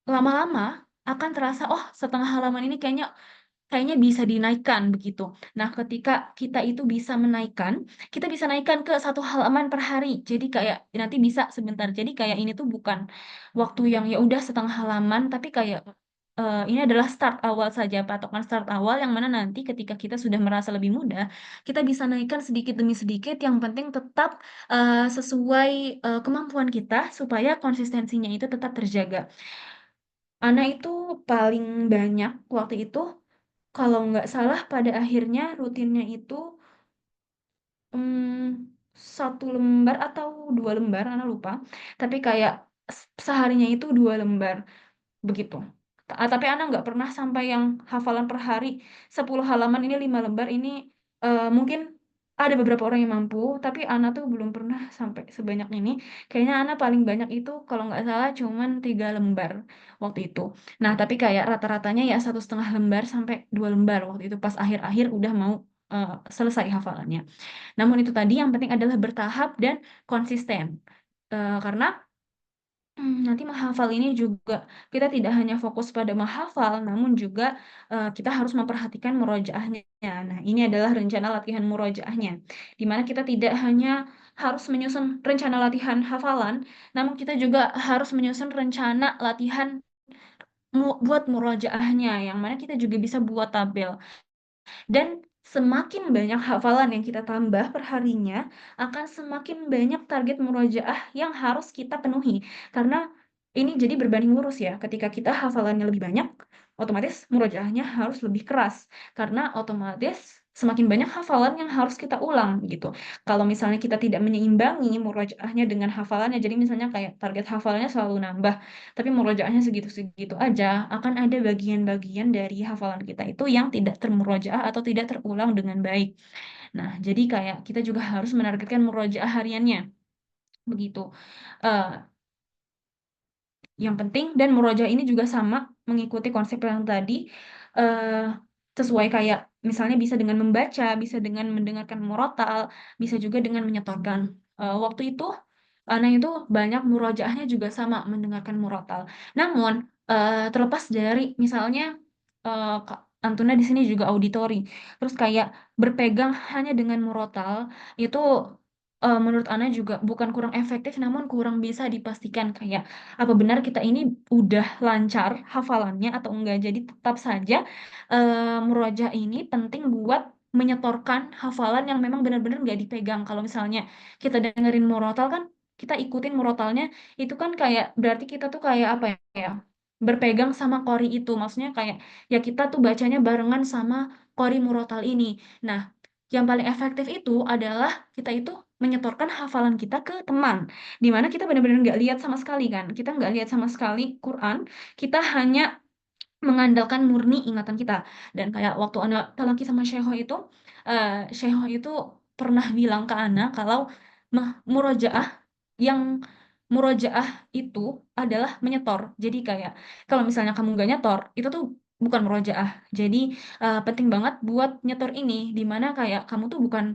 lama-lama akan terasa, oh setengah halaman ini kayaknya kayaknya bisa dinaikkan begitu. Nah, ketika kita itu bisa menaikkan, kita bisa naikkan ke 1 halaman per hari. Jadi kayak nanti bisa sebentar. Jadi kayak ini tuh bukan waktu yang ya udah setengah halaman, tapi kayak ini adalah start awal saja, patokan start awal yang mana nanti ketika kita sudah merasa lebih mudah, kita bisa naikkan sedikit demi sedikit. Yang penting tetap sesuai kemampuan kita supaya konsistensinya itu tetap terjaga. Ana itu paling banyak waktu itu kalau nggak salah pada akhirnya rutinnya itu 1 lembar atau 2 lembar, Ana lupa. Tapi kayak seharinya itu 2 lembar begitu. Tapi Ana nggak pernah sampai yang hafalan per hari 10 halaman ini 5 lembar ini, mungkin ada beberapa orang yang mampu, tapi Ana tuh belum pernah sampai sebanyak ini. Kayaknya Ana paling banyak itu kalau nggak salah cuman 3 lembar waktu itu. Nah, tapi kayak rata-ratanya ya 1,5 lembar sampai 2 lembar waktu itu pas akhir-akhir udah mau selesai hafalannya. Namun itu tadi yang penting adalah bertahap dan konsisten. Karena nanti menghafal ini juga kita tidak hanya fokus pada menghafal, namun juga kita harus memperhatikan murojaahnya. Nah, ini adalah rencana latihan murojaahnya, di mana kita tidak hanya harus menyusun rencana latihan hafalan, namun kita juga harus menyusun rencana latihan buat murojaahnya, yang mana kita juga bisa buat tabel. Dan semakin banyak hafalan yang kita tambah per harinya, akan semakin banyak target murojaah yang harus kita penuhi. Karena ini jadi berbanding lurus ya, ketika kita hafalannya lebih banyak, otomatis murojaahnya harus lebih keras. Karena otomatis semakin banyak hafalan yang harus kita ulang gitu. Kalau misalnya kita tidak menyeimbangi murojaahnya dengan hafalannya, jadi misalnya kayak target hafalannya selalu nambah, tapi murojaahnya segitu-segitu aja, akan ada bagian-bagian dari hafalan kita itu yang tidak termurojaah atau tidak terulang dengan baik. Nah, jadi kayak kita juga harus menargetkan murojaah hariannya. Begitu. Eh, yang penting dan murojaah ini juga sama mengikuti konsep yang tadi, eh, sesuai kayak misalnya bisa dengan membaca, bisa dengan mendengarkan murotal, bisa juga dengan menyetorkan. Waktu itu Ana itu banyak murojaahnya juga sama mendengarkan murotal. Namun terlepas dari misalnya Kak Antuna di sini juga auditori, terus kayak berpegang hanya dengan murotal itu menurut Ana juga bukan kurang efektif, namun kurang bisa dipastikan kayak apa benar kita ini udah lancar hafalannya atau enggak. Jadi tetap saja murojaah ini penting buat menyetorkan hafalan yang memang benar-benar nggak dipegang. Kalau misalnya kita dengerin murotal kan, kita ikutin murotalnya, itu kan kayak berarti kita tuh kayak apa ya? Berpegang sama qori itu. Maksudnya kayak ya kita tuh bacanya barengan sama qori murotal ini. Nah, yang paling efektif itu adalah kita itu menyetorkan hafalan kita ke teman, di mana kita benar-benar nggak lihat sama sekali kan, kita nggak lihat sama sekali Quran, kita hanya mengandalkan murni ingatan kita. Dan kayak waktu Ana talaki sama Syekho itu pernah bilang ke Ana kalau murojaah yang murojaah itu adalah menyetor. Jadi kayak kalau misalnya kamu nggak nyetor, itu tuh bukan murojaah. Jadi penting banget buat nyetor ini, di mana kayak kamu tuh bukan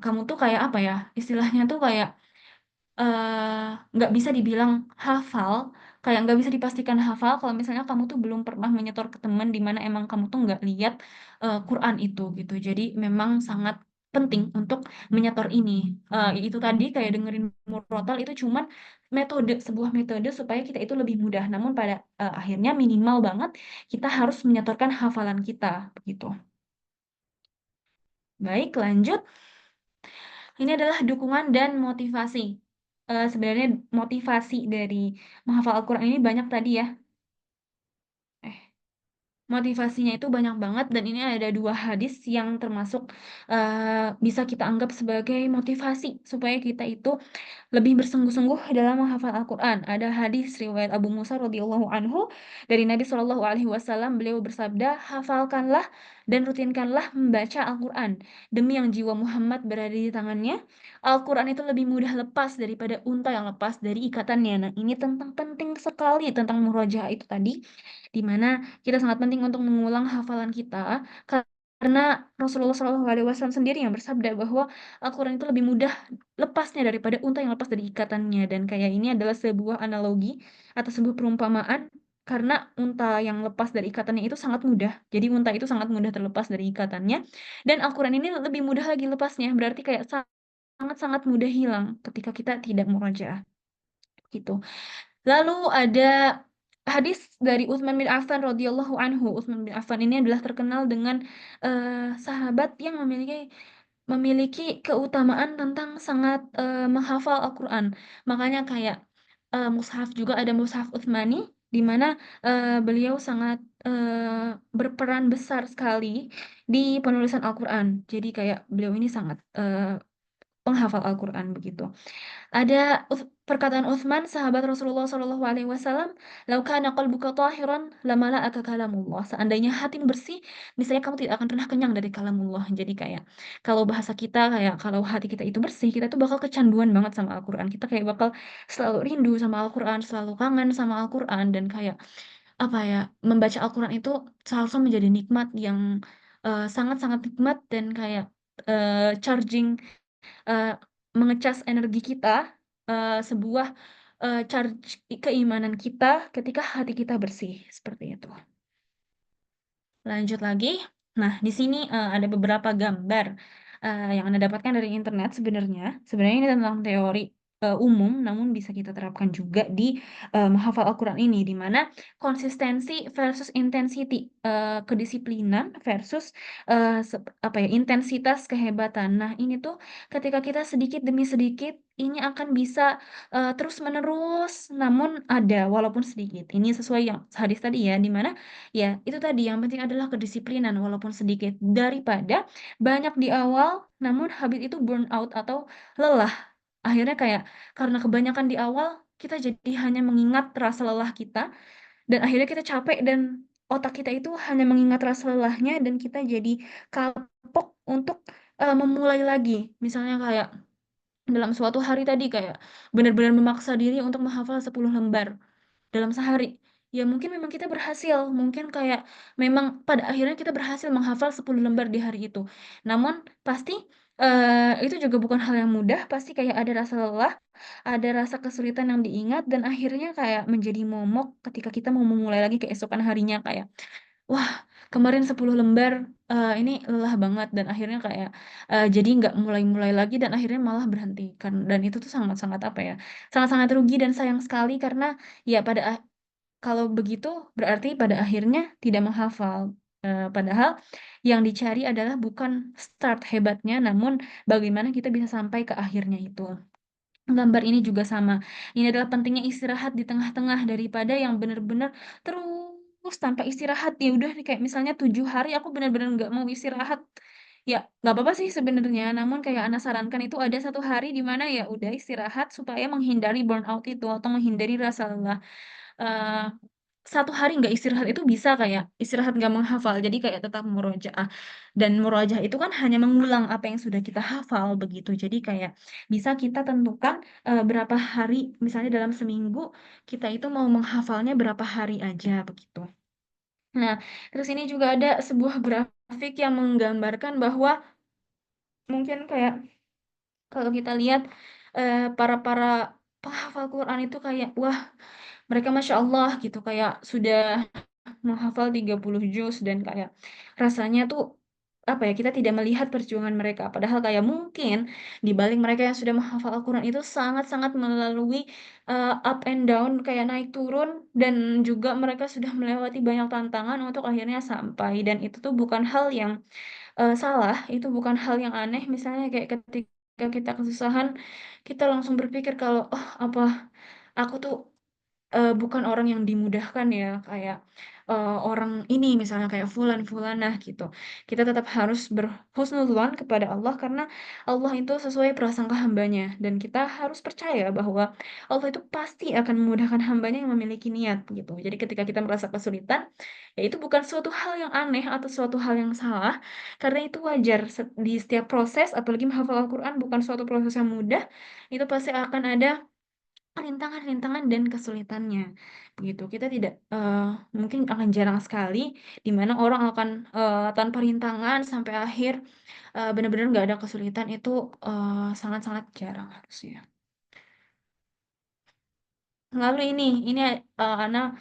kamu tuh kayak apa ya? Istilahnya tuh kayak nggak bisa dibilang hafal, kayak nggak bisa dipastikan hafal kalau misalnya kamu tuh belum pernah menyetor ke teman di mana emang kamu tuh nggak lihat Quran itu gitu. Jadi memang sangat penting untuk menyetor ini. Itu tadi kayak dengerin murotal itu cuman sebuah metode supaya kita itu lebih mudah. Namun pada akhirnya minimal banget kita harus menyetorkan hafalan kita begitu. Baik, lanjut. Ini adalah dukungan dan motivasi. Sebenarnya motivasi dari menghafal Al-Quran ini banyak tadi ya. Eh, motivasinya itu banyak banget dan ini ada 2 hadis yang termasuk, bisa kita anggap sebagai motivasi supaya kita itu lebih bersungguh-sungguh dalam menghafal Al-Quran. Ada hadis riwayat Abu Musa radhiyallahu anhu dari Nabi Shallallahu alaihi wasallam, beliau bersabda, "Hafalkanlah dan rutinkanlah membaca Al-Quran. Demi yang jiwa Muhammad berada di tangannya, Al-Quran itu lebih mudah lepas daripada unta yang lepas dari ikatannya." Nah, ini tentang penting sekali tentang murojaah itu tadi, di mana kita sangat penting untuk mengulang hafalan kita karena Rasulullah Shallallahu alaihi wasallam sendiri yang bersabda bahwa Al-Quran itu lebih mudah lepasnya daripada unta yang lepas dari ikatannya, dan kayak ini adalah sebuah analogi atau sebuah perumpamaan karena unta yang lepas dari ikatannya itu sangat mudah. Jadi unta itu sangat mudah terlepas dari ikatannya dan Al-Quran ini lebih mudah lagi lepasnya. Berarti kayak sangat-sangat mudah hilang ketika kita tidak murojaah gitu. Lalu ada hadis dari Utsman bin Affan radhiyallahu anhu. Utsman bin Affan ini adalah terkenal dengan sahabat yang memiliki keutamaan tentang sangat, menghafal Al-Quran. Makanya kayak, mushaf juga ada mushaf Utsmani, di mana, beliau sangat, berperan besar sekali di penulisan Al-Quran. Jadi kayak beliau ini sangat, penghafal Al-Quran begitu. Ada perkataan Utsman, sahabat Rasulullah Shallallahu alaihi wasallam, "Lau kana qalbuka tahiran lamala'aka kalamullah." Seandainya hatimu bersih, misalnya kamu tidak akan pernah kenyang dari kalamullah. Jadi kayak kalau bahasa kita kayak kalau hati kita itu bersih, kita tuh bakal kecanduan banget sama Al-Quran. Kita kayak bakal selalu rindu sama Al-Quran, selalu kangen sama Al-Quran dan kayak apa ya, membaca Al-Quran itu seharusnya menjadi nikmat yang, sangat-sangat nikmat dan kayak, charging, eee, mengecas energi kita, sebuah, charge keimanan kita ketika hati kita bersih, seperti itu. Lanjut lagi. Nah, di sini, ada beberapa gambar, yang Anda dapatkan dari internet sebenarnya. Sebenarnya ini tentang teori, umum, namun bisa kita terapkan juga di, menghafal Al-Quran ini, di mana konsistensi versus intensity, kedisiplinan versus, apa ya, intensitas kehebatan. Nah, ini tuh ketika kita sedikit demi sedikit, ini akan bisa, terus-menerus, namun ada walaupun sedikit. Ini sesuai yang hadis tadi ya, di mana ya, itu tadi yang penting adalah kedisiplinan walaupun sedikit, daripada banyak di awal namun habis itu burn out atau lelah. Akhirnya kayak karena kebanyakan di awal, kita jadi hanya mengingat rasa lelah kita dan akhirnya kita capek dan otak kita itu hanya mengingat rasa lelahnya dan kita jadi kapok untuk, memulai lagi. Misalnya kayak dalam suatu hari tadi kayak benar-benar memaksa diri untuk menghafal 10 lembar dalam sehari. Ya mungkin memang kita berhasil, mungkin kayak memang pada akhirnya kita berhasil menghafal 10 lembar di hari itu. Namun pasti, itu juga bukan hal yang mudah, pasti kayak ada rasa lelah, ada rasa kesulitan yang diingat dan akhirnya kayak menjadi momok ketika kita mau memulai lagi keesokan harinya kayak, "Wah, kemarin 10 lembar, ini lelah banget," dan akhirnya kayak, jadi nggak mulai-mulai lagi dan akhirnya malah berhenti dan itu tuh sangat-sangat apa ya, sangat-sangat rugi dan sayang sekali karena ya kalau begitu berarti pada akhirnya tidak menghafal, padahal yang dicari adalah bukan start hebatnya, namun bagaimana kita bisa sampai ke akhirnya itu. Gambar ini juga sama, ini adalah pentingnya istirahat di tengah-tengah daripada yang benar-benar terus tanpa istirahat, ya udah nih kayak misalnya 7 hari aku benar-benar nggak mau istirahat, ya nggak apa-apa sih sebenarnya, namun kayak Ana sarankan itu ada 1 hari di mana ya udah istirahat supaya menghindari burnout itu atau menghindari rasa lelah. Eee, 1 hari nggak istirahat itu bisa kayak istirahat nggak menghafal, jadi kayak tetap murojaah. Dan murojaah itu kan hanya mengulang apa yang sudah kita hafal begitu. Jadi kayak bisa kita tentukan, berapa hari, misalnya dalam seminggu kita itu mau menghafalnya berapa hari aja begitu. Nah, terus ini juga ada sebuah grafik yang menggambarkan bahwa mungkin kayak kalau kita lihat, para penghafal Quran itu kayak, wah mereka Masya Allah gitu, kayak sudah menghafal 30 juz dan kayak rasanya tuh, apa ya, kita tidak melihat perjuangan mereka. Padahal kayak mungkin di balik mereka yang sudah menghafal Al-Quran itu sangat-sangat melalui, up and down, kayak naik turun dan juga mereka sudah melewati banyak tantangan untuk akhirnya sampai dan itu tuh bukan hal yang, salah, itu bukan hal yang aneh. Misalnya kayak ketika kita kesusahan, kita langsung berpikir kalau, "Oh, apa aku tuh bukan orang yang dimudahkan ya, kayak orang ini misalnya kayak fulan fulanah gitu. Kita tetap harus berhusnudzon kepada Allah karena Allah itu sesuai prasangka hambanya dan kita harus percaya bahwa Allah itu pasti akan memudahkan hambanya yang memiliki niat gitu. Jadi ketika kita merasa kesulitan, ya itu bukan suatu hal yang aneh atau suatu hal yang salah, karena itu wajar di setiap proses, apalagi menghafal Al-Quran bukan suatu proses yang mudah, itu pasti akan ada rintangan-rintangan dan kesulitannya. Begitu. Kita tidak mungkin akan jarang sekali di mana orang akan tanpa rintangan sampai akhir benar-benar nggak ada kesulitan itu sangat-sangat jarang harusnya. Lalu ini Ana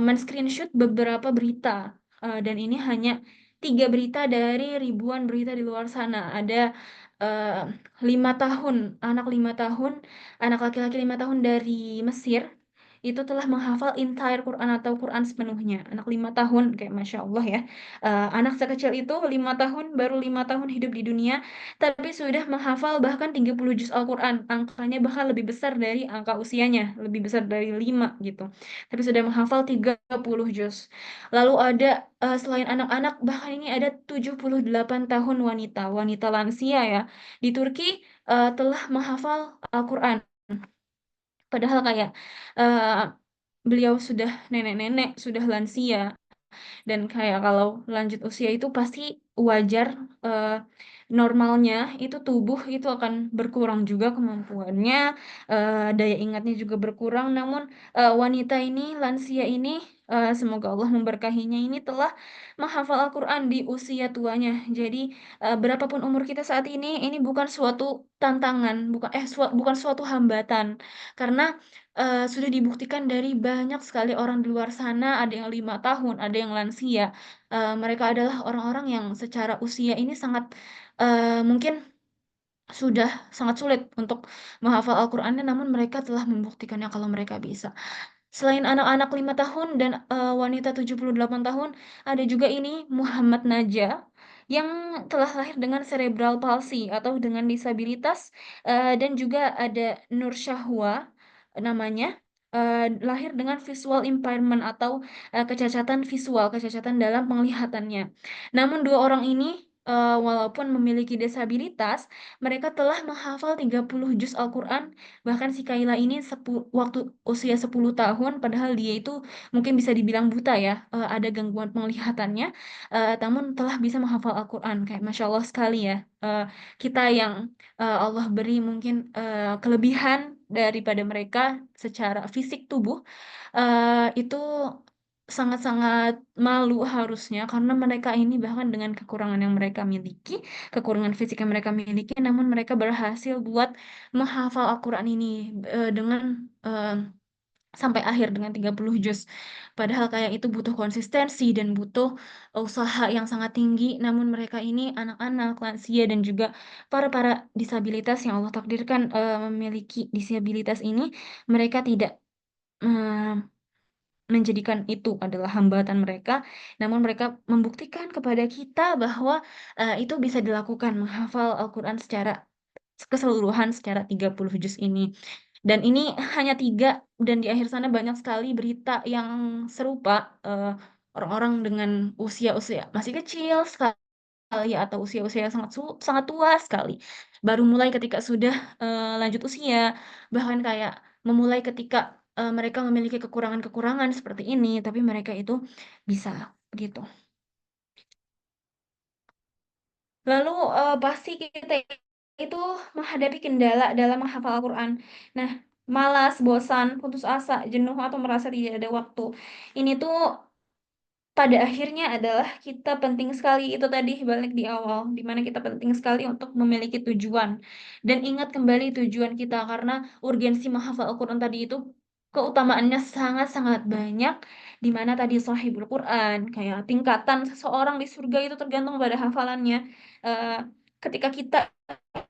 men-screenshot beberapa berita. Dan ini hanya 3 berita dari ribuan berita di luar sana. Ada eh, 5 tahun, anak 5 tahun, anak laki-laki 5 tahun dari Mesir itu telah menghafal entire Quran atau Quran sepenuhnya. Anak 5 tahun, kayak Masya Allah ya. Anak sekecil itu 5 tahun, baru 5 tahun hidup di dunia, tapi sudah menghafal bahkan 30 juz Al-Quran. Angkanya bahkan lebih besar dari angka usianya, lebih besar dari 5 gitu. Tapi sudah menghafal 30 juz. Lalu ada selain anak-anak, bahkan ini ada 78 tahun wanita, wanita lansia ya. Di Turki telah menghafal Al-Quran. Padahal kayak eh, beliau sudah nenek-nenek, sudah lansia. Dan kayak kalau lanjut usia itu pasti wajar eh, normalnya itu tubuh itu akan berkurang juga kemampuannya, daya ingatnya juga berkurang. Namun wanita ini, lansia ini, semoga Allah memberkahinya ini telah menghafal Al-Quran di usia tuanya. Jadi berapapun umur kita saat ini bukan suatu tantangan, bukan suatu hambatan, karena sudah dibuktikan dari banyak sekali orang di luar sana, ada yang 5 tahun, ada yang lansia. Mereka adalah orang-orang yang secara usia ini sangat mungkin sudah sangat sulit untuk menghafal Al-Qur'annya, namun mereka telah membuktikannya kalau mereka bisa. Selain anak-anak 5 tahun dan wanita 78 tahun, ada juga ini Muhammad Najah yang telah lahir dengan cerebral palsy atau dengan disabilitas, dan juga ada Nur Syahwa namanya, lahir dengan visual impairment atau kecacatan visual, kecacatan dalam penglihatannya. Namun dua orang ini walaupun memiliki disabilitas, mereka telah menghafal 30 juz Al-Quran. Bahkan si Kaila ini waktu usia 10 tahun, padahal dia itu mungkin bisa dibilang buta ya, ada gangguan penglihatannya, namun telah bisa menghafal Al-Quran. Kayak Masya Allah sekali ya. Kita yang Allah beri mungkin kelebihan daripada mereka secara fisik tubuh, itu sangat-sangat malu harusnya karena mereka ini bahkan dengan kekurangan yang mereka miliki, kekurangan fisik yang mereka miliki, namun mereka berhasil buat menghafal Al-Quran ini dengan eh, sampai akhir dengan 30 juz. Padahal kayak itu butuh konsistensi dan butuh usaha yang sangat tinggi, namun mereka ini anak-anak, lansia dan juga para disabilitas yang Allah takdirkan memiliki disabilitas ini, mereka tidak menjadikan itu adalah hambatan mereka, namun mereka membuktikan kepada kita bahwa itu bisa dilakukan menghafal Al-Quran secara keseluruhan secara 30 juz ini. Dan ini hanya 3, dan di akhir sana banyak sekali berita yang serupa, orang-orang dengan usia-usia masih kecil sekali atau usia-usia yang sangat tua sekali. Baru mulai ketika sudah lanjut usia, bahkan kayak memulai ketika mereka memiliki kekurangan-kekurangan seperti ini, tapi mereka itu bisa begitu. Lalu pasti kita itu menghadapi kendala dalam menghafal Al-Quran. Nah, malas, bosan, putus asa, jenuh, atau merasa tidak ada waktu. Ini tuh pada akhirnya adalah kita penting sekali itu tadi balik di awal, di mana kita penting sekali untuk memiliki tujuan dan ingat kembali tujuan kita karena urgensi menghafal Al-Quran tadi itu keutamaannya sangat-sangat banyak, di mana tadi Shahibul Quran kayak tingkatan seseorang di surga itu tergantung pada hafalannya. Eh, Ketika kita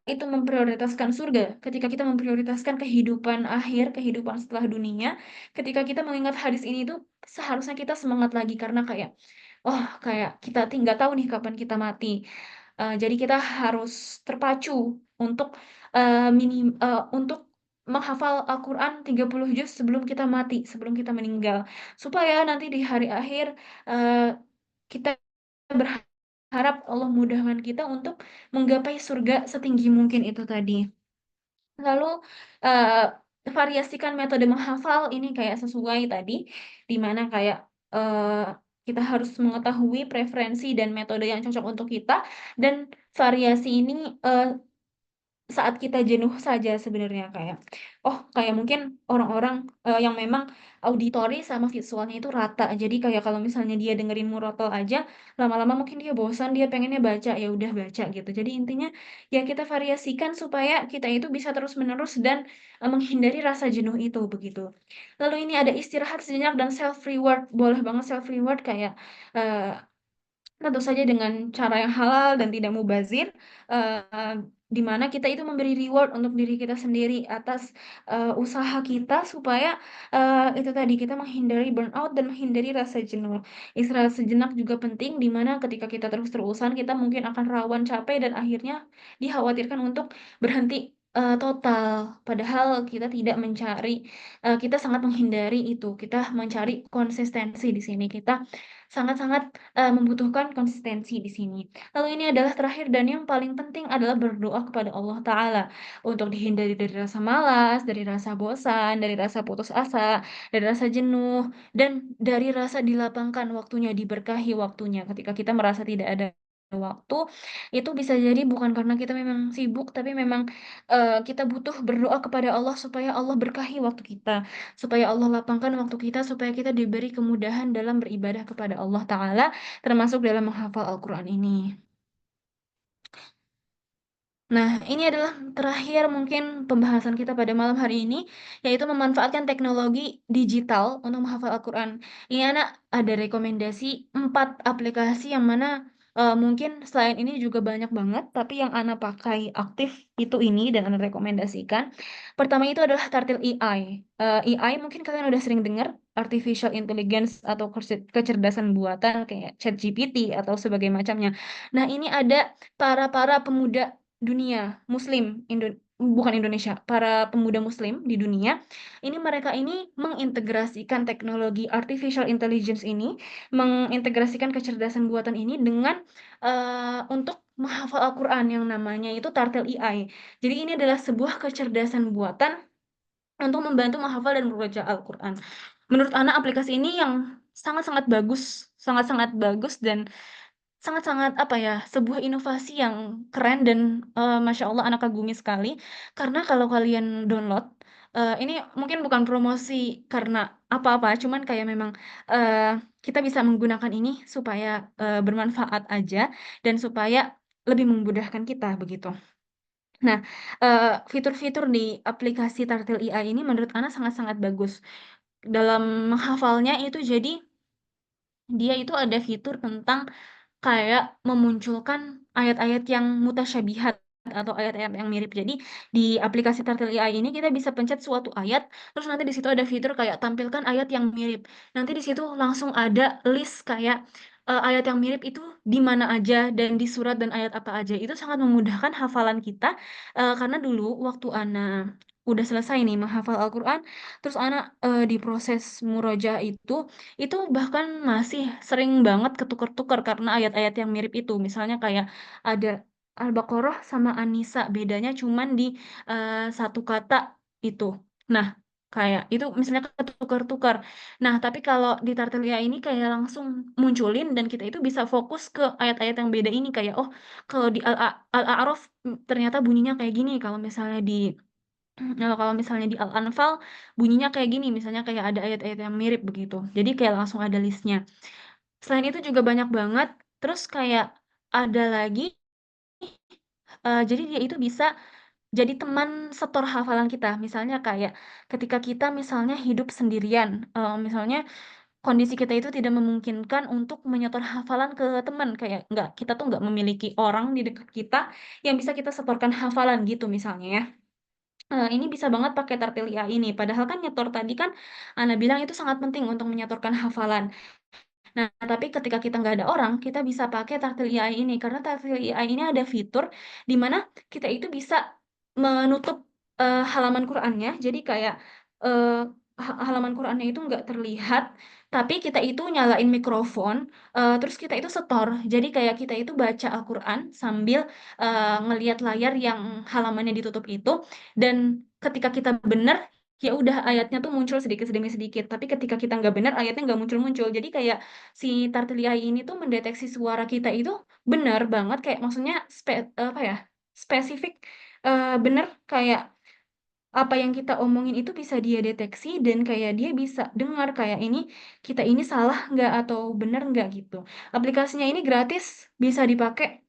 itu memprioritaskan surga, ketika kita memprioritaskan kehidupan akhir, kehidupan setelah dunia, ketika kita mengingat hadis ini tuh seharusnya kita semangat lagi karena kayak, oh kayak kita tinggal tahu nih kapan kita mati. Jadi kita harus terpacu untuk untuk menghafal Al-Quran 30 juz sebelum kita mati, sebelum kita meninggal. Supaya nanti di hari akhir eh, kita berharap Allah mudahkan kita untuk menggapai surga setinggi mungkin itu tadi. Lalu eh, variasikan metode menghafal ini kayak sesuai tadi, di mana kayak eh, kita harus mengetahui preferensi dan metode yang cocok untuk kita, dan variasi ini eh, saat kita jenuh saja sebenarnya kayak kayak mungkin orang-orang yang memang auditori sama visualnya itu rata, jadi kayak kalau misalnya dia dengerin murotal aja lama-lama mungkin dia bosan, dia pengennya baca, ya udah baca gitu. Jadi intinya ya kita variasikan supaya kita itu bisa terus-menerus dan menghindari rasa jenuh itu begitu. Lalu ini ada istirahat sejenak dan self reward, boleh banget self reward kayak eh, tentu saja dengan cara yang halal dan tidak mubazir, eh, di mana kita itu memberi reward untuk diri kita sendiri atas usaha kita supaya itu tadi kita menghindari burnout dan menghindari rasa jenuh. Istirahat sejenak juga penting, di mana ketika kita terus-terusan kita mungkin akan rawan capek dan akhirnya dikhawatirkan untuk berhenti total. Padahal kita tidak mencari, kita sangat menghindari itu. Kita mencari konsistensi di sini. Kita sangat-sangat membutuhkan konsistensi di sini. Lalu ini adalah terakhir dan yang paling penting adalah berdoa kepada Allah Ta'ala untuk dihindari dari rasa malas, dari rasa bosan, dari rasa putus asa, dari rasa jenuh, dan dari rasa dilapangkan waktunya, diberkahi waktunya. Ketika kita merasa tidak ada waktu, itu bisa jadi bukan karena kita memang sibuk, tapi memang kita butuh berdoa kepada Allah supaya Allah berkahi waktu kita, supaya Allah lapangkan waktu kita, supaya kita diberi kemudahan dalam beribadah kepada Allah Ta'ala, termasuk dalam menghafal Al-Quran ini. Nah, ini adalah terakhir mungkin pembahasan kita pada malam hari ini, yaitu memanfaatkan teknologi digital untuk menghafal Al-Quran. Ini anak ada rekomendasi 4 aplikasi yang mana mungkin selain ini juga banyak banget, tapi yang anak pakai aktif itu ini dan anak rekomendasikan. Pertama itu adalah Tartil AI. AI mungkin kalian udah sering dengar, Artificial Intelligence atau kecerdasan buatan kayak ChatGPT atau sebagai macamnya. Nah, ini ada para pemuda dunia Muslim, bukan Indonesia, para pemuda Muslim di dunia, ini mereka ini mengintegrasikan teknologi artificial intelligence ini, mengintegrasikan kecerdasan buatan ini dengan untuk menghafal Al-Quran yang namanya itu Tartil AI. Jadi ini adalah sebuah kecerdasan buatan untuk membantu menghafal dan membaca Al-Quran. Menurut Ana aplikasi ini yang sangat-sangat bagus, sangat-sangat bagus dan sangat-sangat apa ya, sebuah inovasi yang keren dan Masya Allah anak kagumi sekali. Karena kalau kalian download, ini mungkin bukan promosi karena apa-apa, cuman kayak memang kita bisa menggunakan ini supaya bermanfaat aja dan supaya lebih memudahkan kita begitu. Nah, fitur-fitur di aplikasi Tartil AI ini menurut Ana sangat-sangat bagus. Dalam menghafalnya itu jadi dia itu ada fitur tentang kayak memunculkan ayat-ayat yang mutasyabihat atau ayat-ayat yang mirip. Jadi di aplikasi Tartil AI ini kita bisa pencet suatu ayat, terus nanti di situ ada fitur kayak tampilkan ayat yang mirip. Nanti di situ langsung ada list kayak ayat yang mirip itu di mana aja dan di surat dan ayat apa aja. Itu sangat memudahkan hafalan kita karena dulu waktu Ana udah selesai nih menghafal Al-Quran, terus anak di proses murojaah itu bahkan masih sering banget ketukar-tukar karena ayat-ayat yang mirip itu. Misalnya kayak ada Al-Baqarah sama An-Nisa, bedanya cuman di satu kata itu. Nah, kayak itu misalnya ketukar-tukar. Nah, tapi kalau di Tartelia ini kayak langsung munculin dan kita itu bisa fokus ke ayat-ayat yang beda ini kayak kalau di Al-A'raf ternyata bunyinya kayak gini. Kalau misalnya di kalau misalnya di Al-Anfal bunyinya kayak gini, misalnya kayak ada ayat-ayat yang mirip begitu. Jadi kayak langsung ada listnya. Selain itu juga banyak banget. Terus kayak ada lagi, jadi dia itu bisa jadi teman setor hafalan kita. Misalnya kayak ketika kita misalnya hidup sendirian, misalnya kondisi kita itu tidak memungkinkan untuk menyetor hafalan ke teman, kayak nggak, kita tuh nggak memiliki orang di dekat kita yang bisa kita setorkan hafalan gitu misalnya ya. Ini bisa banget pakai Tartilia ini. Padahal kan nyetor tadi kan Ana bilang itu sangat penting untuk menyetorkan hafalan. Nah, tapi ketika kita nggak ada orang, kita bisa pakai Tartilia ini. Karena Tartilia ini ada fitur di mana kita itu bisa menutup halaman Qur'annya. Jadi kayak, eee, halaman Qur'annya itu nggak terlihat, tapi kita itu nyalain mikrofon, terus kita itu setor. Jadi kayak kita itu baca Al-Qur'an sambil, ngelihat layar yang halamannya ditutup itu, dan ketika kita bener, ya udah ayatnya tuh muncul sedikit demi sedikit, tapi ketika kita nggak bener, ayatnya nggak muncul-muncul. Jadi kayak si Tartili AI ini tuh mendeteksi suara kita itu bener banget, kayak maksudnya apa ya, spesifik, bener kayak apa yang kita omongin itu bisa dia deteksi dan kayak dia bisa dengar kayak kita ini salah nggak atau bener nggak gitu. Aplikasinya ini gratis, bisa dipakai,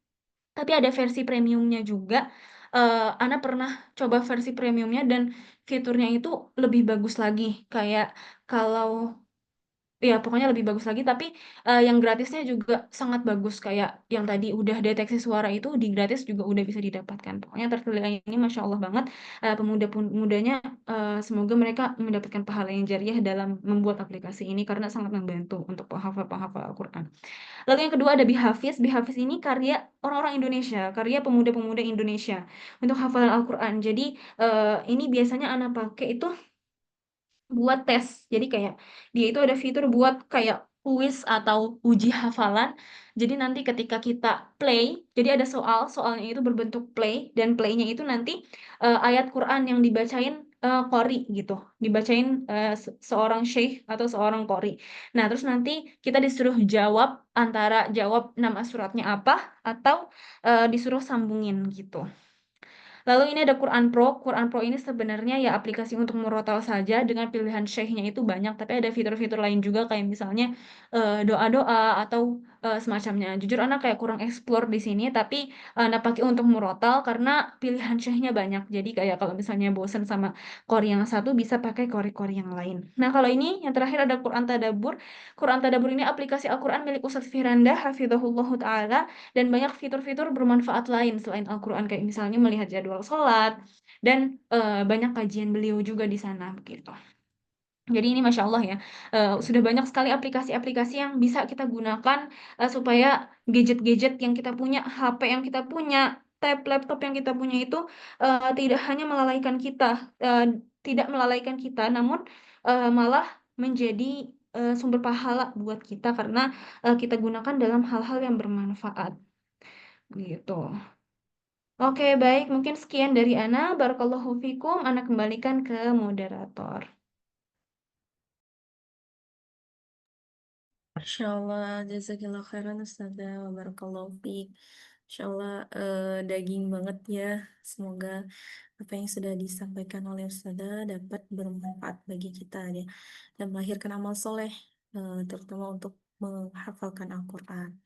tapi ada versi premiumnya juga. Ana pernah coba versi premiumnya dan fiturnya itu lebih bagus lagi. Kayak kalau ya pokoknya lebih bagus lagi, tapi, yang gratisnya juga sangat bagus, kayak yang tadi udah deteksi suara itu di gratis juga udah bisa didapatkan. Pokoknya terpilih ini Masya Allah banget, pemuda-pemudanya, semoga mereka mendapatkan pahala yang jariah dalam membuat aplikasi ini karena sangat membantu untuk penghafal-penghafal Al-Qur'an. Lalu yang kedua ada Bihafiz. Bihafiz ini karya orang-orang Indonesia, karya pemuda-pemuda Indonesia untuk hafalan Al-Qur'an. Jadi, ini biasanya Ana pakai itu buat tes. Jadi kayak dia itu ada fitur buat kayak kuis atau uji hafalan. Jadi nanti ketika kita play, jadi ada soal, soalnya itu berbentuk play dan playnya itu nanti, ayat Quran yang dibacain, qori gitu, dibacain, seorang syekh atau seorang qori. Nah, terus nanti kita disuruh jawab antara jawab nama suratnya apa atau, disuruh sambungin gitu. Lalu ini ada Quran Pro. Quran Pro ini sebenarnya ya aplikasi untuk murotal saja dengan pilihan syekhnya itu banyak, tapi ada fitur-fitur lain juga kayak misalnya doa-doa atau semacamnya. Jujur anak kayak kurang explore di sini, tapi anak pakai untuk murotal karena pilihan syekhnya banyak. Jadi kayak kalau misalnya bosan sama qori yang satu bisa pakai qori-qori yang lain. Nah, kalau ini yang terakhir ada Quran Tadabbur. Quran Tadabbur ini aplikasi Al-Quran milik Ustadz Firanda, hafizahullah taala, dan banyak fitur-fitur bermanfaat lain selain Al-Quran kayak misalnya melihat jadwal sholat dan banyak kajian beliau juga di sana begitu. Jadi ini Masya Allah ya, sudah banyak sekali aplikasi-aplikasi yang bisa kita gunakan supaya gadget-gadget yang kita punya, HP yang kita punya, tab, laptop yang kita punya itu tidak hanya melalaikan kita, tidak melalaikan kita, namun malah menjadi sumber pahala buat kita karena kita gunakan dalam hal-hal yang bermanfaat gitu. Oke, baik. Mungkin sekian dari Ana. Barakallahu fikum. Ana kembalikan ke moderator. Masya Allah, jazakillah khairan Ustazah, wa barakallahu fiik. Masya Allah, daging banget ya. Semoga apa yang sudah disampaikan oleh Ustazah dapat bermanfaat bagi kita ya. Dan melahirkan amal soleh, terutama untuk menghafalkan Al-Quran.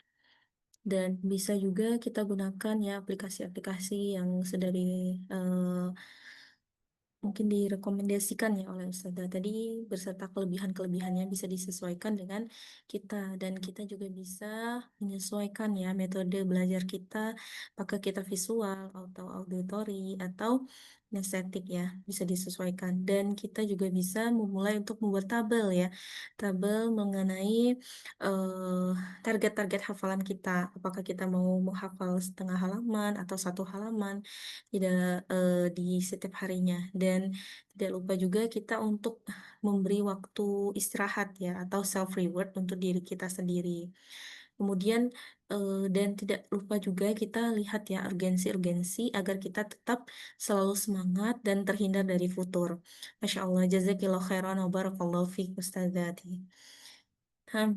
Dan bisa juga kita gunakan ya aplikasi-aplikasi yang sudah mungkin direkomendasikan ya oleh Ustazah tadi beserta kelebihan-kelebihannya bisa disesuaikan dengan kita dan kita juga bisa menyesuaikan ya metode belajar kita apakah kita visual atau auditory atau kinestetik ya bisa disesuaikan dan kita juga bisa memulai untuk membuat tabel ya tabel mengenai eh, target-target hafalan kita apakah kita mau menghafal setengah halaman atau satu halaman tidak di setiap harinya dan tidak lupa juga kita untuk memberi waktu istirahat ya atau self reward untuk diri kita sendiri. Kemudian dan tidak lupa juga kita lihat ya urgensi-urgensi agar kita tetap selalu semangat dan terhindar dari futur. Masya Allah, jazakillah khairan wa barakallahu fiik Ustazati. Nah,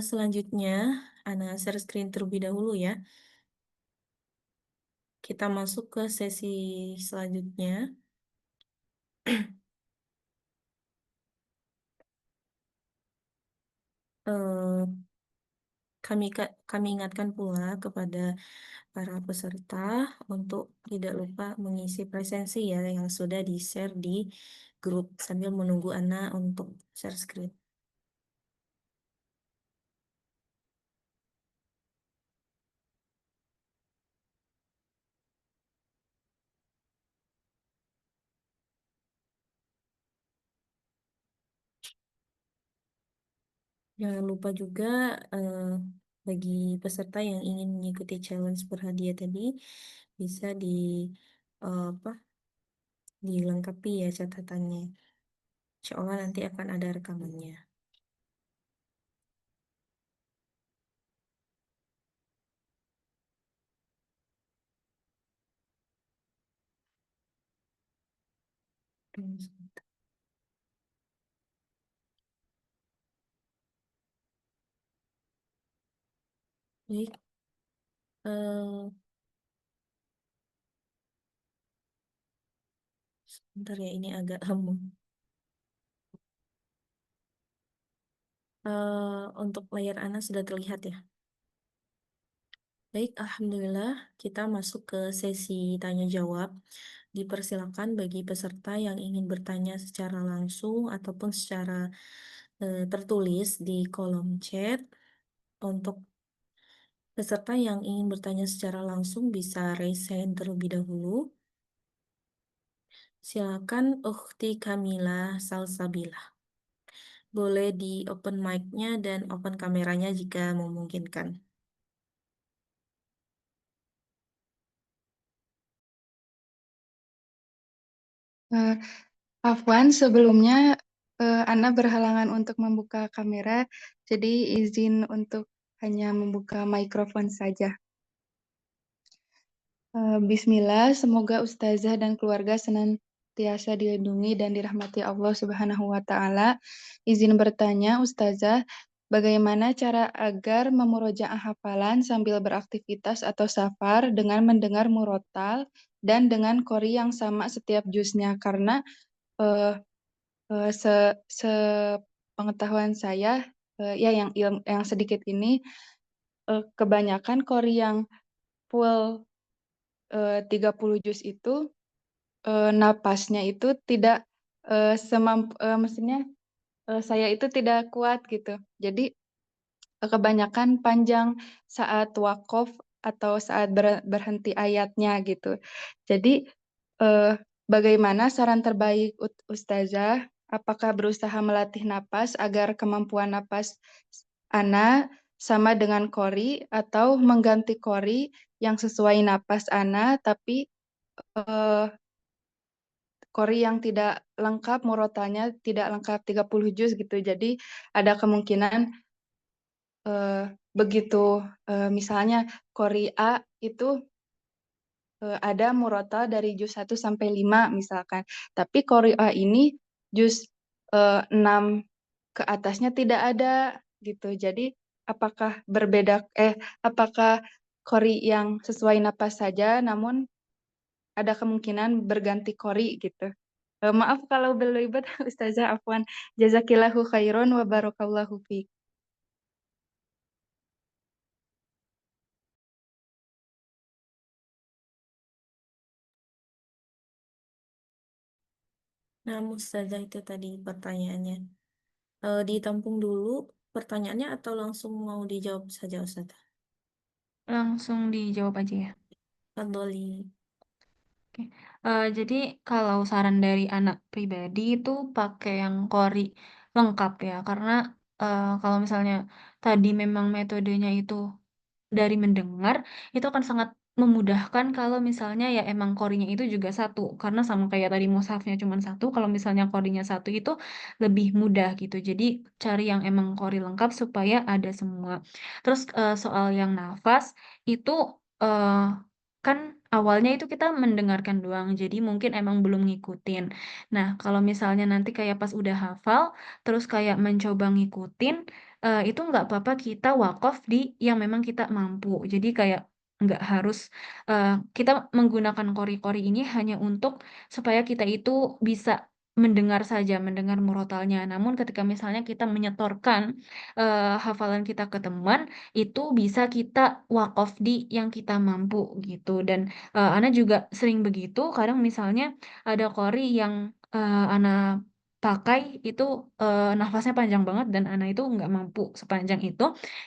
selanjutnya, Ana share screen terlebih dahulu ya. Kita masuk ke sesi selanjutnya. Eh, kami ingatkan pula kepada para peserta untuk tidak lupa mengisi presensi ya yang sudah di-share di grup sambil menunggu Ana untuk share screen. Jangan lupa juga eh, bagi peserta yang ingin mengikuti challenge berhadiah tadi bisa di apa dilengkapi ya catatannya. Insya Allah nanti akan ada rekamannya. Baik, eh, sebentar ya ini agak lama. Untuk layar Ana sudah terlihat ya. Baik, Alhamdulillah kita masuk ke sesi tanya jawab. Dipersilakan bagi peserta yang ingin bertanya secara langsung ataupun secara tertulis di kolom chat. Untuk peserta yang ingin bertanya secara langsung bisa raise hand terlebih dahulu. Silakan Ukhti Kamila Salsabila. Boleh di open mic-nya dan open kameranya jika memungkinkan. Eh, Afwan, sebelumnya Ana berhalangan untuk membuka kamera, jadi izin untuk hanya membuka mikrofon saja. Bismillah, semoga Ustazah dan keluarga senantiasa dilindungi dan dirahmati Allah Subhanahu wa Ta'ala. Izin bertanya, Ustazah, bagaimana cara agar memurojaah hafalan sambil beraktivitas atau safar dengan mendengar murotal dan dengan qori yang sama setiap juznya? Karena eh, Eh, se sepengetahuan saya, ya yang sedikit ini, kebanyakan kori yang full 30 juz itu napasnya itu tidak maksudnya saya itu tidak kuat gitu. Jadi kebanyakan panjang saat wakof atau saat berhenti ayatnya gitu. Jadi eh, bagaimana saran terbaik Ustazah? Apakah berusaha melatih napas agar kemampuan napas Ana sama dengan kori atau mengganti kori yang sesuai napas Ana tapi eh, kori yang tidak lengkap murotalnya tidak lengkap 30 juz gitu. Jadi ada kemungkinan eh, begitu misalnya kori A itu ada murotal dari juz 1 sampai 5 misalkan. Tapi kori A ini juz 6 ke atasnya tidak ada gitu. Jadi apakah apakah kori yang sesuai napas saja namun ada kemungkinan berganti kori gitu. Maaf kalau berlibat Ustazah Afwan. Jazakillahu khairon wa barakallahu fiik. Nah, Ustazah itu tadi pertanyaannya. Ditampung dulu pertanyaannya atau langsung mau dijawab saja Ustazah? Langsung dijawab aja ya. Fadoli. Oke. Jadi kalau saran dari anak pribadi itu pakai yang kori lengkap ya, karena kalau misalnya tadi memang metodenya itu dari mendengar itu akan sangat memudahkan kalau misalnya ya emang korinya itu juga satu karena sama kayak tadi mushafnya cuma satu kalau misalnya korinya satu itu lebih mudah gitu jadi cari yang emang kori lengkap supaya ada semua terus soal yang nafas itu eh, kan awalnya itu kita mendengarkan doang jadi mungkin emang belum ngikutin nah kalau misalnya nanti kayak pas udah hafal terus kayak mencoba ngikutin itu nggak apa-apa kita wakaf di yang memang kita mampu. Jadi kayak nggak harus eh, kita menggunakan kori-kori ini hanya untuk supaya kita itu bisa mendengar saja, mendengar murotalnya. Namun ketika misalnya kita menyetorkan hafalan kita ke teman, itu bisa kita wakaf di yang kita mampu gitu. Dan Ana juga sering begitu. Kadang misalnya ada kori yang Ana pakai itu nafasnya panjang banget dan Ana itu nggak mampu sepanjang itu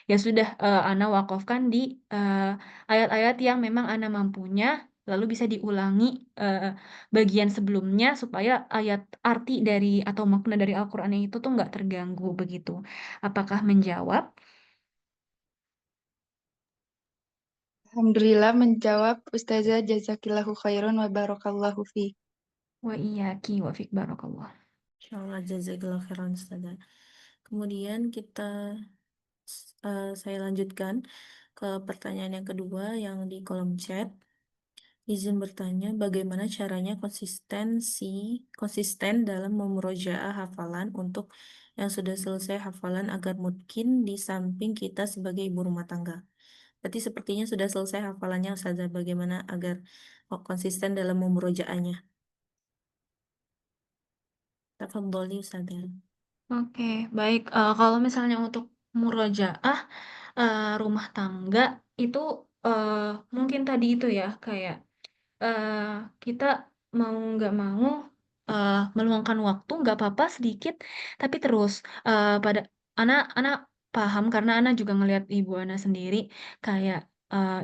ya sudah Ana wakafkan di eh, ayat-ayat yang memang Ana mampunya lalu bisa diulangi eh, bagian sebelumnya supaya ayat arti dari atau makna dari Al-Qur'an itu tuh nggak terganggu begitu. Apakah menjawab? Alhamdulillah menjawab Ustazah jazakillahu khairan wa barakallahu fiik. Wa iyyaki wa fiik barakallah. Insyaallah jazakallah khairan Ustazah. Kemudian saya lanjutkan ke pertanyaan yang kedua yang di kolom chat. Izin bertanya, bagaimana caranya konsisten dalam memurojaah hafalan untuk yang sudah selesai hafalan agar mungkin di samping kita sebagai ibu rumah tangga. Berarti sepertinya sudah selesai hafalannya Ustazah, bagaimana agar konsisten dalam memurojaahnya. Tafadholi Ustazah. Oke, baik. Kalau misalnya untuk murojaah rumah tangga itu eh, mungkin tadi itu ya kayak eh, kita mau nggak mau meluangkan waktu nggak apa-apa sedikit, tapi terus pada anak-anak paham karena anak juga ngelihat ibu anak sendiri kayak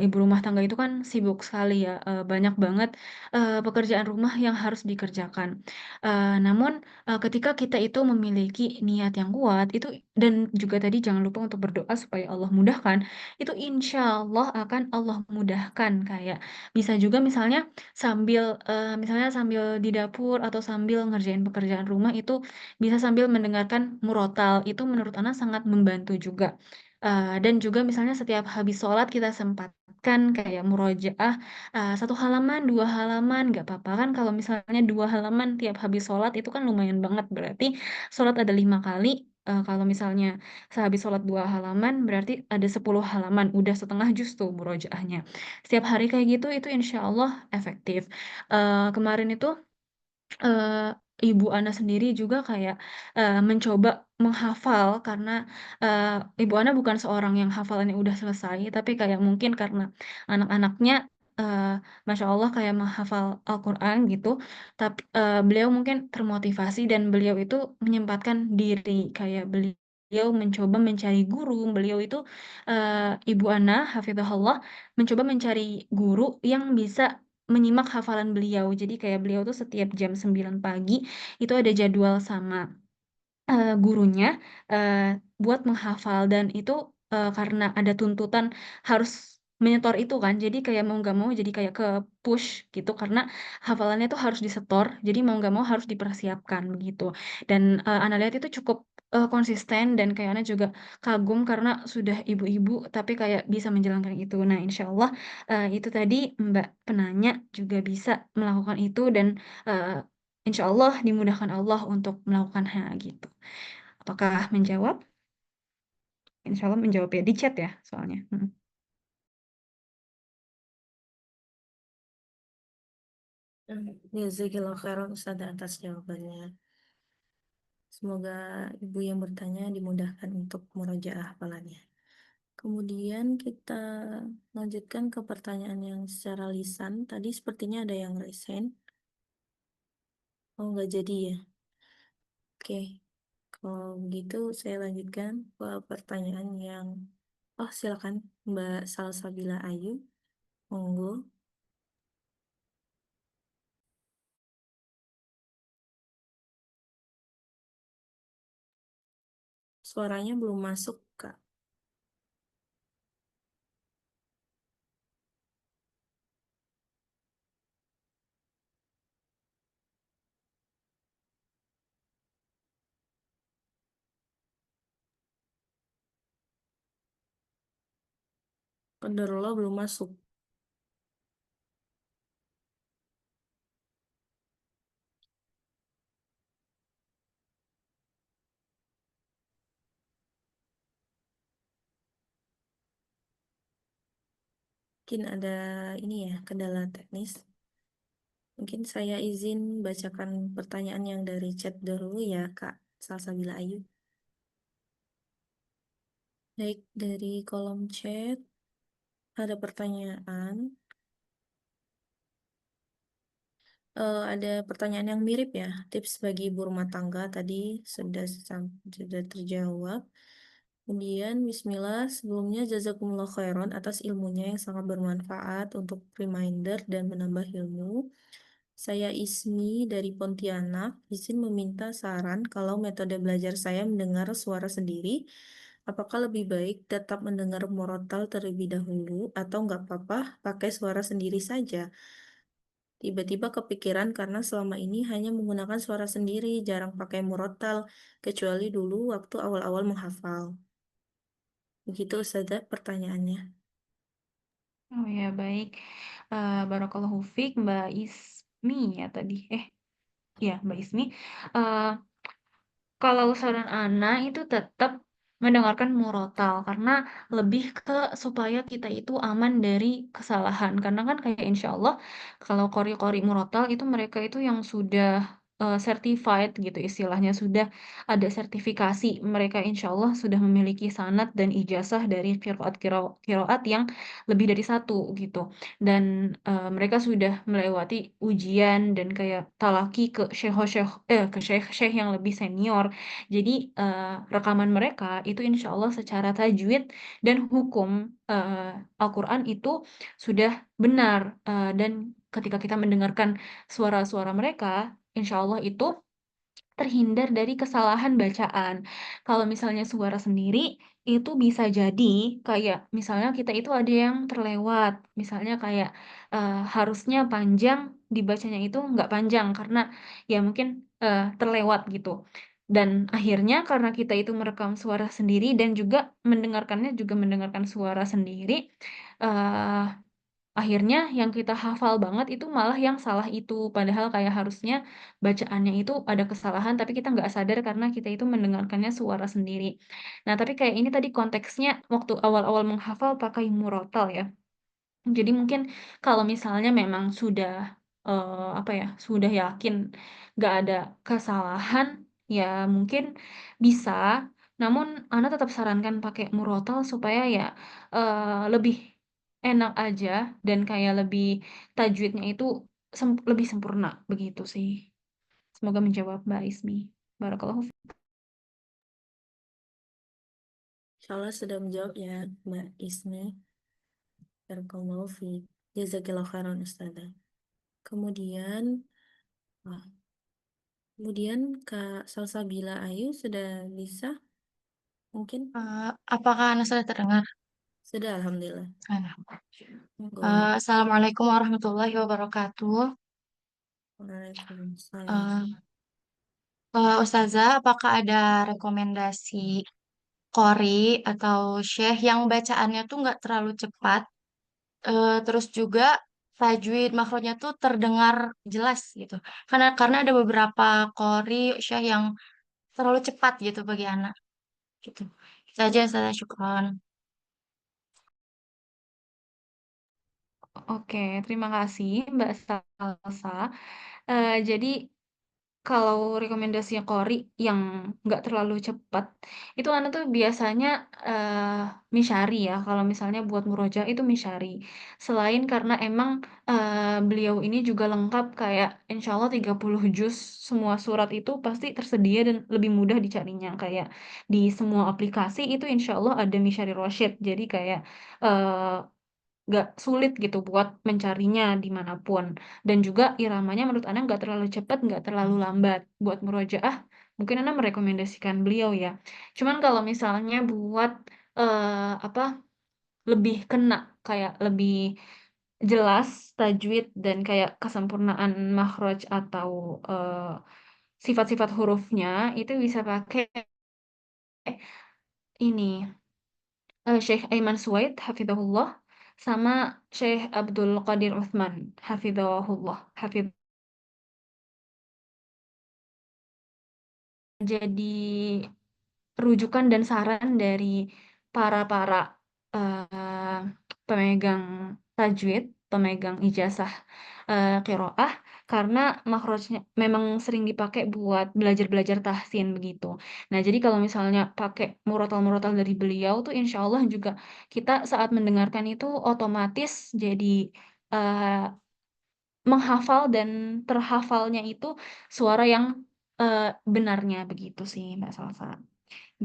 ibu rumah tangga itu kan sibuk sekali ya, banyak banget pekerjaan rumah yang harus dikerjakan. Namun ketika kita itu memiliki niat yang kuat itu dan juga tadi jangan lupa untuk berdoa supaya Allah mudahkan, itu insya Allah akan Allah mudahkan kayak bisa juga misalnya sambil di dapur atau sambil ngerjain pekerjaan rumah itu bisa sambil mendengarkan murotal. Itu menurut Ana sangat membantu juga. Dan juga misalnya setiap habis sholat kita sempatkan kayak murojaah 1 halaman, 2 halaman, nggak apa-apa kan kalau misalnya 2 halaman tiap habis sholat itu kan lumayan banget berarti sholat ada 5 kali. Kalau misalnya sehabis sholat 2 halaman berarti ada 10 halaman, udah setengah juz tuh murojaahnya. Setiap hari kayak gitu itu insya Allah efektif. Kemarin itu ibu Ana sendiri juga kayak mencoba menghafal karena ibu Ana bukan seorang yang hafalannya udah selesai, tapi kayak mungkin karena anak-anaknya eh, Masya Allah kayak menghafal Al-Quran gitu, tapi beliau mungkin termotivasi dan beliau itu menyempatkan diri kayak beliau mencoba mencari guru, beliau itu ibu Ana hafizahullah mencoba mencari guru yang bisa menyimak hafalan beliau. Jadi kayak beliau tuh setiap jam 9 pagi itu ada jadwal sama gurunya eh, buat menghafal dan itu karena ada tuntutan harus menyetor itu kan. Jadi kayak mau nggak mau jadi kayak ke push gitu karena hafalannya tuh harus disetor. Jadi mau nggak mau harus dipersiapkan begitu. Dan Ana lihat itu cukup konsisten dan kayak Ana juga kagum karena sudah ibu-ibu tapi kayak bisa menjalankan itu. Nah, insya Allah itu tadi Mbak penanya juga bisa melakukan itu dan eh, insya Allah dimudahkan Allah untuk melakukan hal gitu. Apakah menjawab? Insya Allah menjawab ya di chat ya soalnya. Jazakallah khairan Ustazah atas jawabannya. Semoga ibu yang bertanya dimudahkan untuk murojaah hafalannya. Kemudian kita lanjutkan ke pertanyaan yang secara lisan. Tadi sepertinya ada yang resen. Oh, nggak jadi ya? Oke, kalau begitu saya lanjutkan ke pertanyaan yang... Oh, silakan Mbak Salsabila Ayu. Monggo. Suaranya belum masuk, Kak. Qadarullah belum masuk. Mungkin ada ini ya, kendala teknis. Mungkin saya izin bacakan pertanyaan yang dari chat dulu ya, Kak Salsabila Ayu. Baik, dari kolom chat ada pertanyaan. Ada pertanyaan yang mirip ya, tips bagi ibu rumah tangga tadi sudah terjawab. Kemudian, Bismillah, sebelumnya jazakumullah khairan atas ilmunya yang sangat bermanfaat untuk reminder dan menambah ilmu. Saya Ismi dari Pontianak, izin meminta saran kalau metode belajar saya mendengar suara sendiri, apakah lebih baik tetap mendengar murotal terlebih dahulu atau nggak apa-apa pakai suara sendiri saja? Tiba-tiba kepikiran karena selama ini hanya menggunakan suara sendiri, jarang pakai murotal, kecuali dulu waktu awal-awal menghafal. Begitu Ustazah pertanyaannya. Oh ya, baik. Barakallahu fiik, Mbak Ismi ya tadi. Iya, Mbak Ismi. Eh, Kalau saran Ana itu tetap mendengarkan murotal karena lebih ke supaya kita itu aman dari kesalahan. Karena kan kayak insya Allah kalau kori-kori murotal itu mereka itu yang sudah certified gitu istilahnya, sudah ada sertifikasi. Mereka insya Allah sudah memiliki sanad dan ijazah dari kiroat yang lebih dari satu gitu. Dan mereka sudah melewati ujian dan kayak talaki ke syekh yang lebih senior. Jadi rekaman mereka itu insya Allah secara tajwid dan hukum Al-Quran itu sudah benar. Dan ketika kita mendengarkan suara-suara mereka, insya Allah itu terhindar dari kesalahan bacaan. Kalau misalnya suara sendiri, itu bisa jadi kayak misalnya kita itu ada yang terlewat. Misalnya kayak harusnya panjang, dibacanya itu nggak panjang karena ya mungkin terlewat gitu. Dan akhirnya karena kita itu merekam suara sendiri dan juga mendengarkannya juga mendengarkan suara sendiri, eh, akhirnya yang kita hafal banget itu malah yang salah itu. Padahal kayak harusnya bacaannya itu ada kesalahan, tapi kita nggak sadar karena kita itu mendengarkannya suara sendiri. Nah, tapi kayak ini tadi konteksnya waktu awal-awal menghafal pakai murotal ya. Jadi mungkin kalau misalnya memang sudah apa ya, sudah yakin nggak ada kesalahan, ya mungkin bisa. Namun Ana tetap sarankan pakai murotal supaya ya lebih enak aja dan kayak lebih tajwidnya itu lebih sempurna begitu sih. Semoga menjawab Mbak Ismi. Barakallahu fiik. Insya Allah sudah menjawab ya Mbak Ismi. Barakallahu fiik. Jazakillah khairan Ustazah. Kemudian, wah, kemudian Kak Salsabila Ayu sudah bisa? Mungkin Apakah Anda sudah terdengar? sudah, Alhamdulillah. Go. Assalamualaikum warahmatullahi wabarakatuh. Waalaikumsalam. Eh, Ustazah, apakah ada rekomendasi qori atau syekh yang bacaannya tuh nggak terlalu cepat, terus juga tajwid makronya tuh terdengar jelas gitu. Karena ada beberapa qori syekh yang terlalu cepat gitu bagi anak gitu. Itu aja Ustazah, syukron. Oke, terima kasih Mbak Salsa. Jadi kalau rekomendasinya Kori yang nggak terlalu cepat, itu Ana tuh biasanya Mishari ya. Kalau misalnya buat murojaah itu Mishari. Selain karena emang beliau ini juga lengkap kayak insya Allah 30 juz semua surat itu pasti tersedia dan lebih mudah dicarinya. Kayak di semua aplikasi itu insya Allah ada Mishari Roshid. Jadi kayak eh, nggak sulit gitu buat mencarinya dimanapun. Dan juga iramanya menurut Ana nggak terlalu cepat, nggak terlalu lambat. Buat murojaah, mungkin Ana merekomendasikan beliau ya. Cuman kalau misalnya buat apa lebih kena, kayak lebih jelas tajwid dan kayak kesempurnaan makhraj atau sifat-sifat hurufnya, itu bisa pakai ini. Syekh Aiman Suwaid hafizahullah sama Syekh Abdul Qadir Uthman hafizahullah jadi rujukan dan saran dari para eh, pemegang tajwid, pemegang ijazah qiraah karena makrojnya memang sering dipakai buat belajar-belajar tahsin begitu. Nah, jadi kalau misalnya pakai murotal-murotal dari beliau tuh insya Allah juga kita saat mendengarkan itu otomatis jadi eh, menghafal dan terhafalnya itu suara yang benarnya begitu sih Mbak Salsa.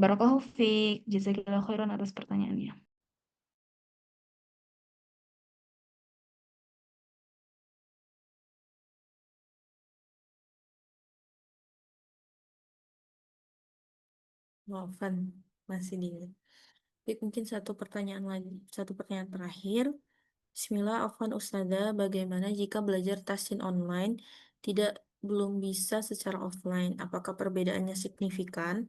Barakallahu fiik, jazakillahu khairan atas pertanyaannya. Maafan, masih di. Baik, mungkin satu pertanyaan lagi, satu pertanyaan terakhir. Bismillah, Afwan Ustazah, bagaimana jika belajar tahsin online belum bisa secara offline? Apakah perbedaannya signifikan?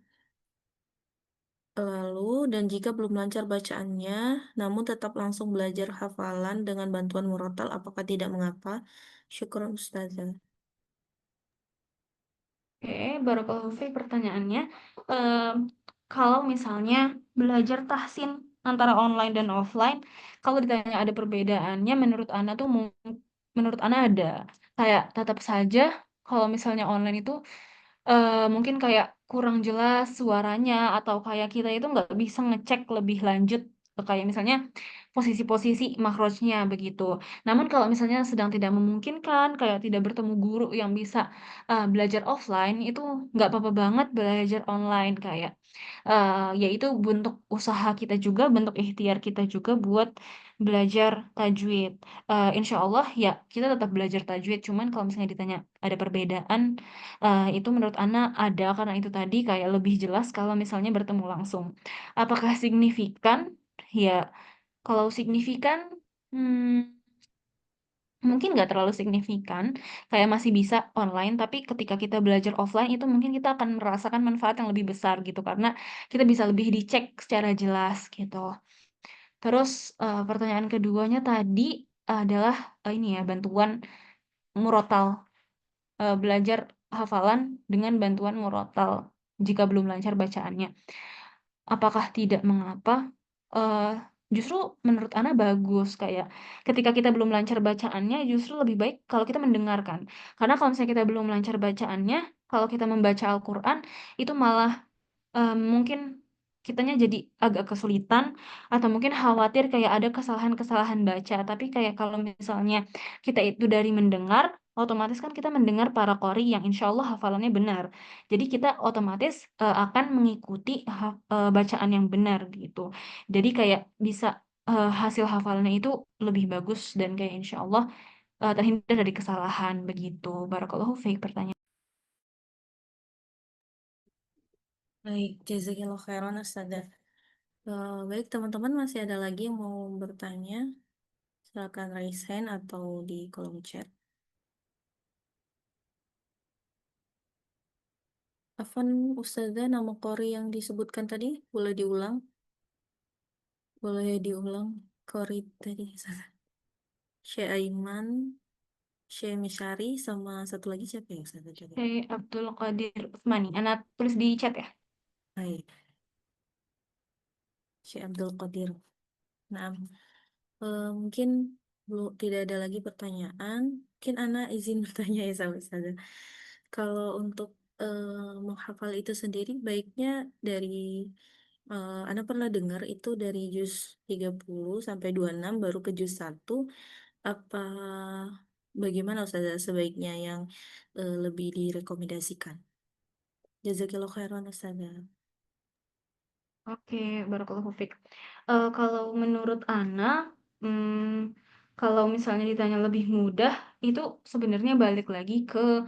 Lalu, dan jika belum lancar bacaannya, namun tetap langsung belajar hafalan dengan bantuan murotal, apakah tidak mengapa? Syukur Ustazah. Oke, barakallahu fiik pertanyaannya. Em, Kalau misalnya belajar tahsin antara online dan offline, kalau ditanya ada perbedaannya, menurut Ana ada. Kayak tetap saja kalau misalnya online itu mungkin kayak kurang jelas suaranya atau kayak kita itu nggak bisa ngecek lebih lanjut kayak misalnya posisi-posisi makrosnya begitu. Namun kalau misalnya sedang tidak memungkinkan, kayak tidak bertemu guru yang bisa belajar offline, itu nggak apa-apa banget belajar online kayak yaitu bentuk usaha kita juga, bentuk ikhtiar kita juga buat belajar tajwid. Insya Allah ya kita tetap belajar tajwid. Cuman kalau misalnya ditanya ada perbedaan, itu menurut Ana ada karena itu tadi kayak lebih jelas kalau misalnya bertemu langsung. Apakah signifikan? Ya, kalau signifikan, hmm, mungkin nggak terlalu signifikan, kayak masih bisa online, tapi ketika kita belajar offline itu mungkin kita akan merasakan manfaat yang lebih besar gitu, karena kita bisa lebih dicek secara jelas gitu. Terus pertanyaan keduanya tadi adalah ini ya, bantuan murotal, belajar hafalan dengan bantuan murotal jika belum lancar bacaannya. Apakah tidak mengapa? Eh, Justru menurut Ana bagus kayak ketika kita belum lancar bacaannya justru lebih baik kalau kita mendengarkan. Karena kalau misalnya kita belum lancar bacaannya, kalau kita membaca Al-Qur'an itu malah mungkin kitanya jadi agak kesulitan atau mungkin khawatir kayak ada kesalahan-kesalahan baca. Tapi kayak kalau misalnya kita itu dari mendengar, otomatis kan kita mendengar para qori yang insya Allah hafalannya benar. Jadi kita otomatis akan mengikuti bacaan yang benar gitu. Jadi kayak bisa hasil hafalannya itu lebih bagus dan kayak insya Allah terhindar dari kesalahan begitu. Barakallahu fiik pertanyaan. Baik, jazakillah khairan Ustazah. Baik, teman-teman masih ada lagi yang mau bertanya? Silakan raise hand atau di kolom chat. Afwan Ustazah, nama Qori yang disebutkan tadi boleh diulang? Boleh diulang Qori tadi. Syekh Aiman, Syekh Misari, sama satu lagi siapa ya Ustazah coba? Syekh Abdul Qadir Utsmani. Anak tulis di chat ya. Baik, Syekh Abdul Qadir. Nah, mungkin belum tidak ada lagi pertanyaan. Mungkin Ana izin bertanya ya sama Ustazah. Kalau untuk menghafal itu sendiri baiknya dari Ana pernah dengar itu dari juz 30 sampai 26 baru ke juz 1. Apa bagaimana Ustazah sebaiknya yang lebih direkomendasikan? Jazakillah khairan Ustazah. Oke, barakallahu fiik. Kalau menurut Ana, hmm, kalau misalnya ditanya lebih mudah, itu sebenarnya balik lagi ke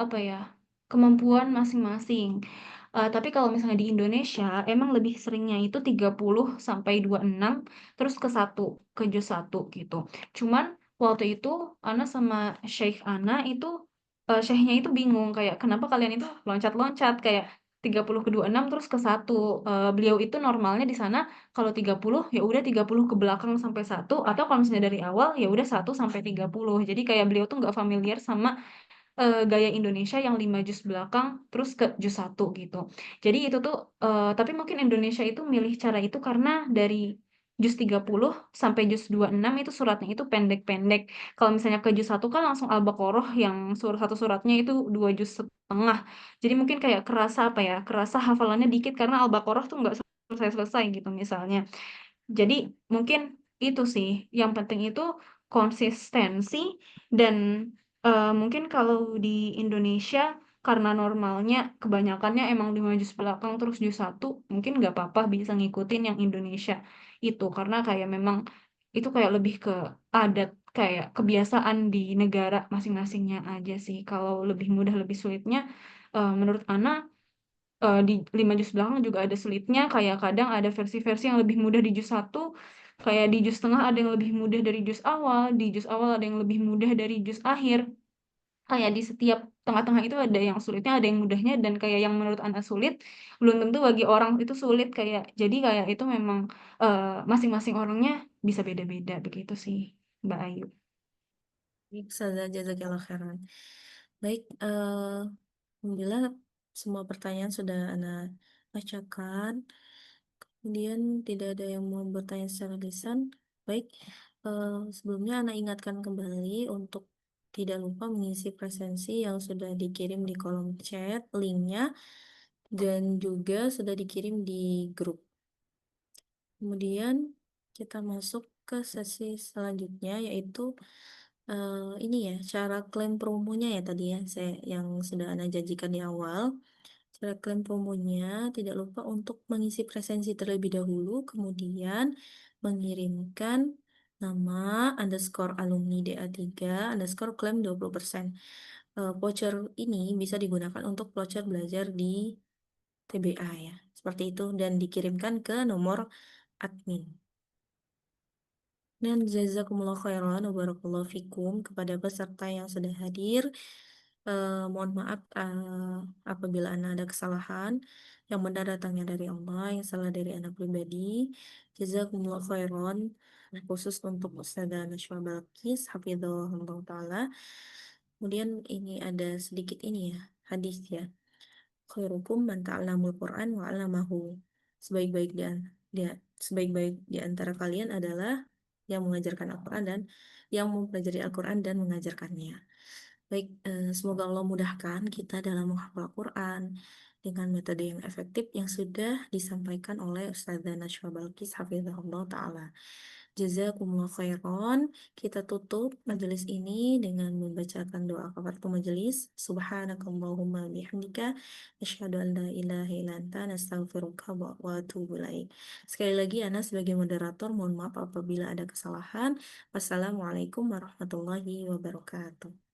apa ya, kemampuan masing-masing. Tapi kalau misalnya di Indonesia, emang lebih seringnya itu 30 sampai 26, terus ke satu, ke juz 1 gitu. Cuman waktu itu Ana sama Syekh Ana itu, Syekhnya itu bingung kayak kenapa kalian itu loncat-loncat kayak 30 ke 26 terus ke satu. Beliau itu normalnya di sana kalau 30 ya udah 30 ke belakang sampai satu atau kalau misalnya dari awal ya udah 1 sampai 30. Jadi kayak beliau tuh nggak familiar sama gaya Indonesia yang 5 juz belakang terus ke juz 1 gitu. Jadi itu tuh tapi mungkin Indonesia itu milih cara itu karena dari juz 30 sampai juz 26 itu suratnya itu pendek-pendek. Kalau misalnya ke juz 1 kan langsung Al-Baqarah yang satu suratnya itu 2 juz setengah. Jadi mungkin kayak kerasa apa ya? Kerasa hafalannya dikit karena Al-Baqarah tuh nggak selesai-selesai gitu misalnya. Jadi mungkin itu sih, yang penting itu konsistensi dan mungkin kalau di Indonesia karena normalnya kebanyakannya emang 5 juz belakang terus juz 1 mungkin nggak apa-apa bisa ngikutin yang Indonesia itu karena kayak memang itu kayak lebih ke adat kayak kebiasaan di negara masing-masingnya aja sih. Kalau lebih mudah lebih sulitnya menurut Ana di 5 juz belakang juga ada sulitnya kayak kadang ada versi-versi yang lebih mudah di juz 1 Kayak di juz tengah ada yang lebih mudah dari juz awal, di juz awal ada yang lebih mudah dari juz akhir. Kayak di setiap tengah-tengah itu ada yang sulitnya, ada yang mudahnya, dan kayak yang menurut Anda sulit, belum tentu bagi orang itu sulit. Kayak jadi kayak itu memang masing-masing orangnya bisa beda-beda begitu sih, Mbak Ayu. Baik, Ustazah, jazakallah khairan. Baik, alhamdulillah semua pertanyaan sudah Ana bacakan. Kemudian tidak ada yang mau bertanya secara lisan. Baik, sebelumnya Ana ingatkan kembali untuk tidak lupa mengisi presensi yang sudah dikirim di kolom chat, linknya, dan juga sudah dikirim di grup. Kemudian kita masuk ke sesi selanjutnya, yaitu ini ya, cara klaim promonya ya tadi ya, saya yang sudah Anda janjikan di awal. Cara klaim promonya, tidak lupa untuk mengisi presensi terlebih dahulu, kemudian mengirimkan nama underscore alumni DA3 underscore klaim 20%. Voucher ini bisa digunakan untuk voucher belajar di TBA ya, seperti itu, dan dikirimkan ke nomor admin. Dan jazakumullah khairan wa barakallahu fikum kepada peserta yang sudah hadir. Mohon maaf apabila Anda ada kesalahan. Yang benar datangnya dari Allah, yang salah dari anak pribadi. Jazakumullah khairan. Khusus untuk Ustazah Najwa Balqis, hafizahullah ta'ala. Kemudian ini ada sedikit ini ya, hadis ya. Khairukum man ta'allamul Qur'an wa 'allamahu. Sebaik-baik dia sebaik-baik di antara kalian adalah yang mengajarkan Al-Qur'an dan yang mempelajari Al-Qur'an dan mengajarkannya. Baik, semoga Allah mudahkan kita dalam menghafal Al-Qur'an dengan metode yang efektif yang sudah disampaikan oleh Ustazah Najwa Balqis hafizahullah taala. Jazakumullah khairan. Kita tutup majelis ini dengan membacakan doa kafaratul majelis. Subhanakallahumma bihamdika asyhadu an la ilaha illa anta nastaghfiruka wa atubu ilaik. Sekali lagi Ana sebagai moderator mohon maaf apabila ada kesalahan. Wassalamualaikum warahmatullahi wabarakatuh.